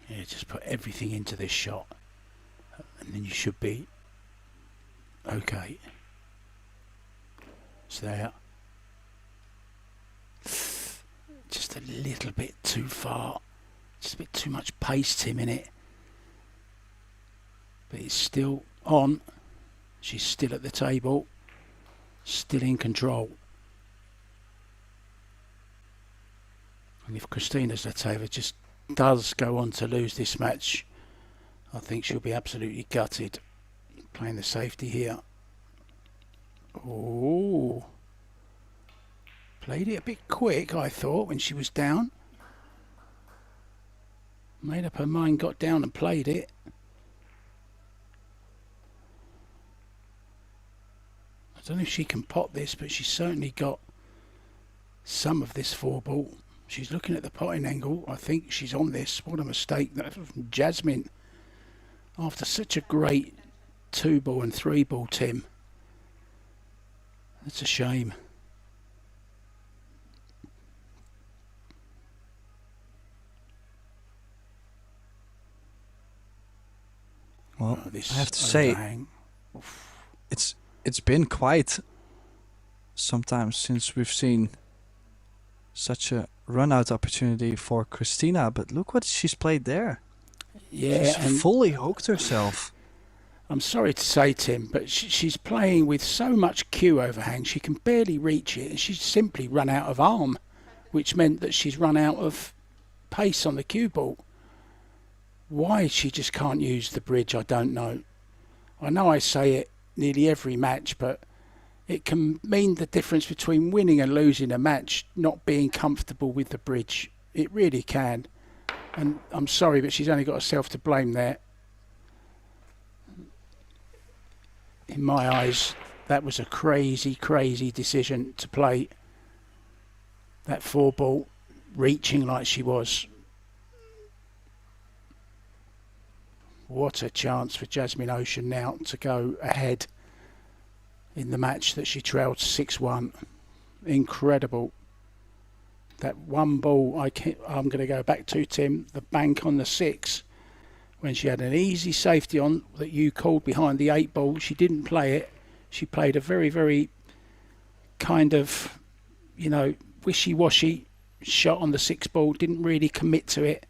Yeah, just put everything into this shot and then you should be okay. It's there. Just a little bit too far. Just a bit too much pace, Tim, in it. But it's still on. She's still at the table. Still in control. And if Kristina Zlateva just does go on to lose this match, I think she'll be absolutely gutted. Playing the safety here. Oh. Played it a bit quick, I thought, when she was down. Made up her mind, got down and played it. I don't know if she can pot this, but she's certainly got some of this 4-ball. She's looking at the potting angle. I think she's on this. What a mistake. That was from Jasmine. After such a great 2-ball and 3-ball, Tim. That's a shame. Well, Oh, this I have to overhang. say, it's been quite sometimes since we've seen such a run-out opportunity for Christina, but look what she's played there. Yeah, She's and fully hooked herself. I'm sorry to say, Tim, but she's playing with so much cue overhang, she can barely reach it, and she's simply run out of arm, which meant that she's run out of pace on the cue ball. Why she just can't use the bridge, I don't know. I know I say it nearly every match, but it can mean the difference between winning and losing a match, not being comfortable with the bridge. It really can. And I'm sorry, but she's only got herself to blame there. In my eyes, that was a crazy, crazy decision to play that 4-ball, reaching like she was. What a chance for Jasmine Ouschan now to go ahead in the match that she trailed 6-1. Incredible. That 1 ball I'm going to go back to, Tim, the bank on the 6, when she had an easy safety on that you called behind the 8-ball. She didn't play it. She played a very, very kind of, wishy-washy shot on the 6-ball, didn't really commit to it.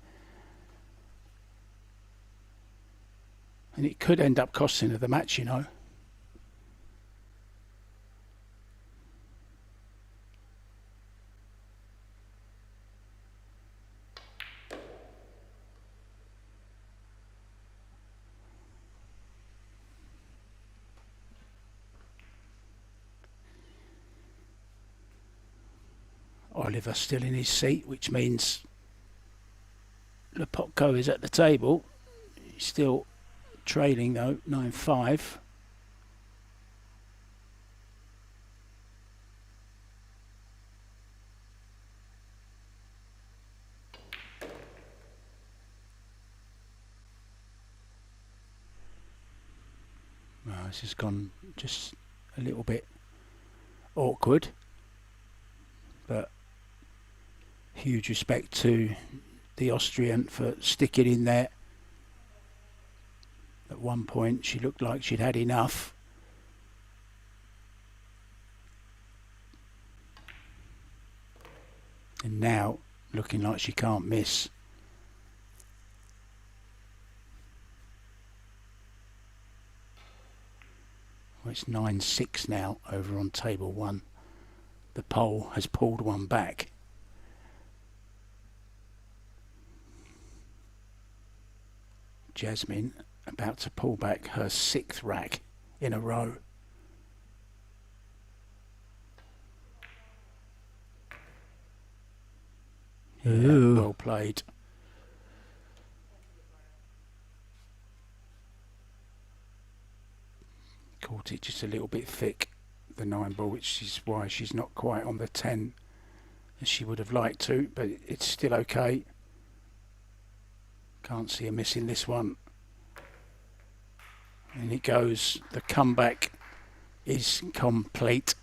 And it could end up costing her the match, Oliver still in his seat, which means Lepotko is at the table. He's still trailing though, 9-5. This has gone just a little bit awkward, but huge respect to the Austrian for sticking in there. At one point she looked like she'd had enough. And now looking like she can't miss. Well, it's 9-6 now over on table 1. The pole has pulled one back. Jasmine about to pull back her 6th rack in a row. Yeah, well played. Caught it just a little bit thick, the 9-ball, which is why she's not quite on the 10 as she would have liked to, but it's still okay. Can't see her missing this one. And it goes. The comeback is complete.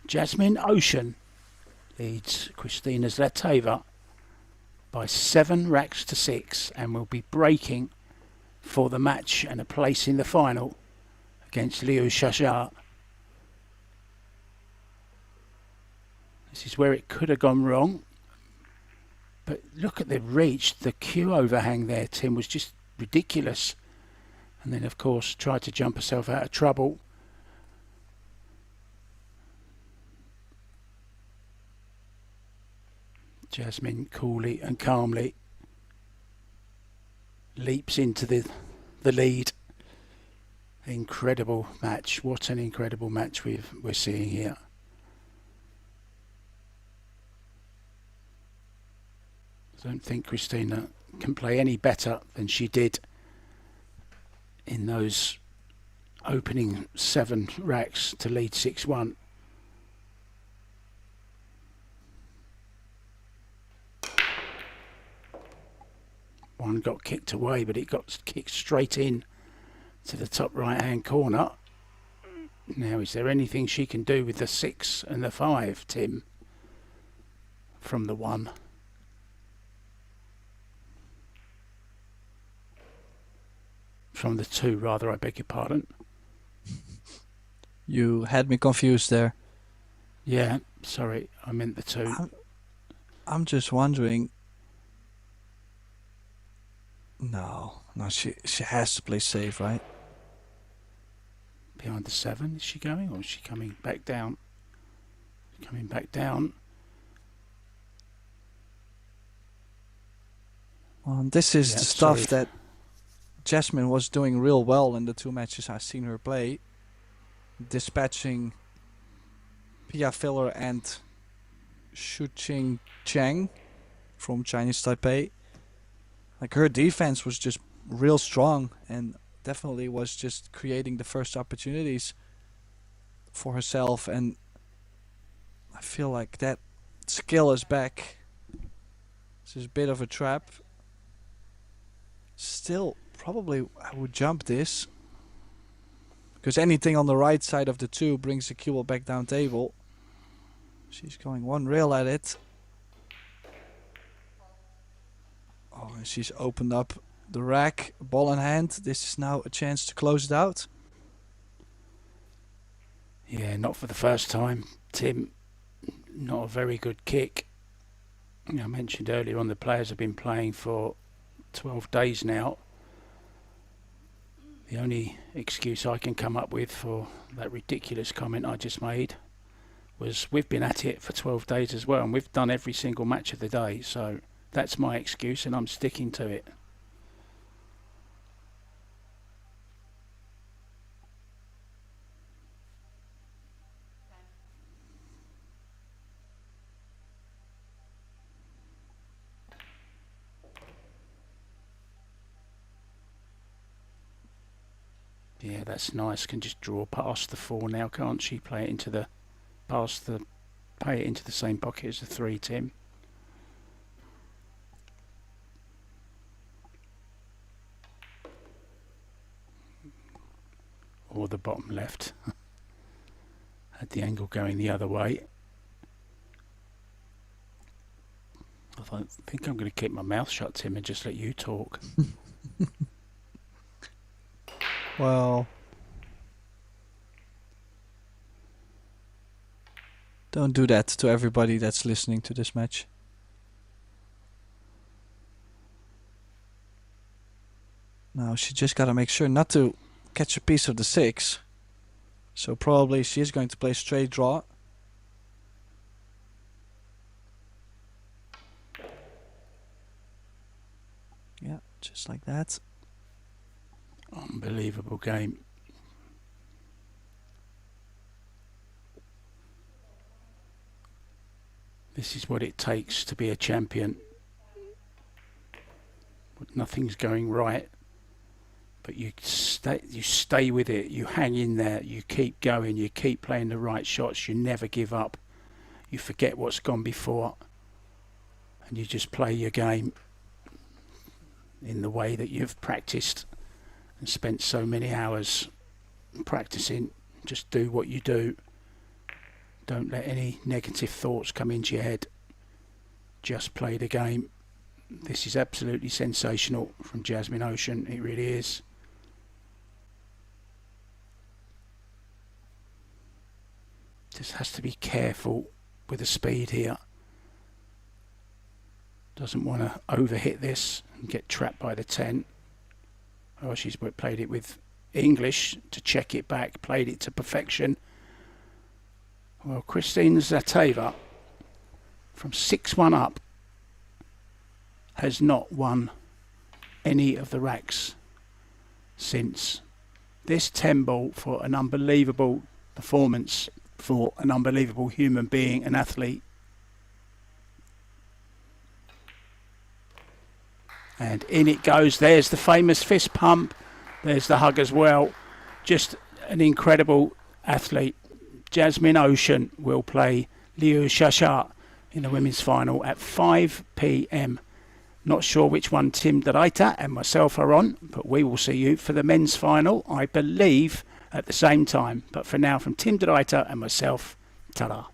Jasmine Ouschan leads Christina Zlateva by 7 racks to 6 and will be breaking for the match and a place in the final against Liu Shasha. This is where it could have gone wrong. But look at the reach. The cue overhang there, Tim, was just ridiculous. And then, of course, tried to jump herself out of trouble. Jasmine coolly and calmly leaps into the lead. Incredible match. What an incredible match we're seeing here. I don't think Christina can play any better than she did in those opening 7 racks to lead 6-1. One got kicked away, but it got kicked straight in to the top right hand corner. Now, is there anything she can do with the 6 and the 5, Tim, from the 1? From the 2, rather, I beg your pardon. You had me confused there. Yeah, sorry, I meant the 2. I'm just wondering. No, she has to play safe, right? Behind the 7, is she going, or is she coming back down? Coming back down. Well, this is the stuff that Jasmine was doing real well in the 2 matches I've seen her play. Dispatching Pia Filler and Shuqing Chang from Chinese Taipei. Like, her defense was just real strong and definitely was just creating the first opportunities for herself, and I feel like that skill is back. This is a bit of a trap. Still, probably I would jump this, because anything on the right side of the 2 brings the cue ball back down table. She's going 1 rail at it. Oh, and she's opened up the rack, ball in hand. This is now a chance to close it out. Yeah, not for the first time, Tim. Not a very good kick. I mentioned earlier on, the players have been playing for 12 days now. The only excuse I can come up with for that ridiculous comment I just made was we've been at it for 12 days as well, and we've done every single match of the day, so that's my excuse and I'm sticking to it. Yeah, that's nice. Can just draw past the 4 now, can't she? Play it into the pay it into the same pocket as the 3, Tim. Or the bottom left. Had the angle going the other way. I think I'm going to keep my mouth shut, Tim, and just let you talk. Well, don't do that to everybody that's listening to this match. Now she just got to make sure not to catch a piece of the 6. So probably she is going to play straight draw. Yeah, just like that. Unbelievable game. This is what it takes to be a champion. Nothing's going right, but you stay with it, you hang in there, you keep going, you keep playing the right shots, you never give up, you forget what's gone before, and you just play your game in the way that you've practiced and spent so many hours practicing. Just do what you do. Don't let any negative thoughts come into your head. Just play the game. This is absolutely sensational from Jasmine Ouschan. It really is. Just has to be careful with the speed here. Doesn't want to overhit this and get trapped by the 10. Oh, she's played it with English to check it back, played it to perfection. Well, Christine Zlateva, from 6-1 up, has not won any of the racks since this 10 ball for an unbelievable performance for an unbelievable human being, an athlete. And in it goes. There's the famous fist pump. There's the hug as well. Just an incredible athlete. Jasmine Ouschan will play Liu Shasha in the women's final at 5 p.m. Not sure which one Tim DeRuyter and myself are on, but we will see you for the men's final, I believe, at the same time. But for now, from Tim DeRuyter and myself, ta-da.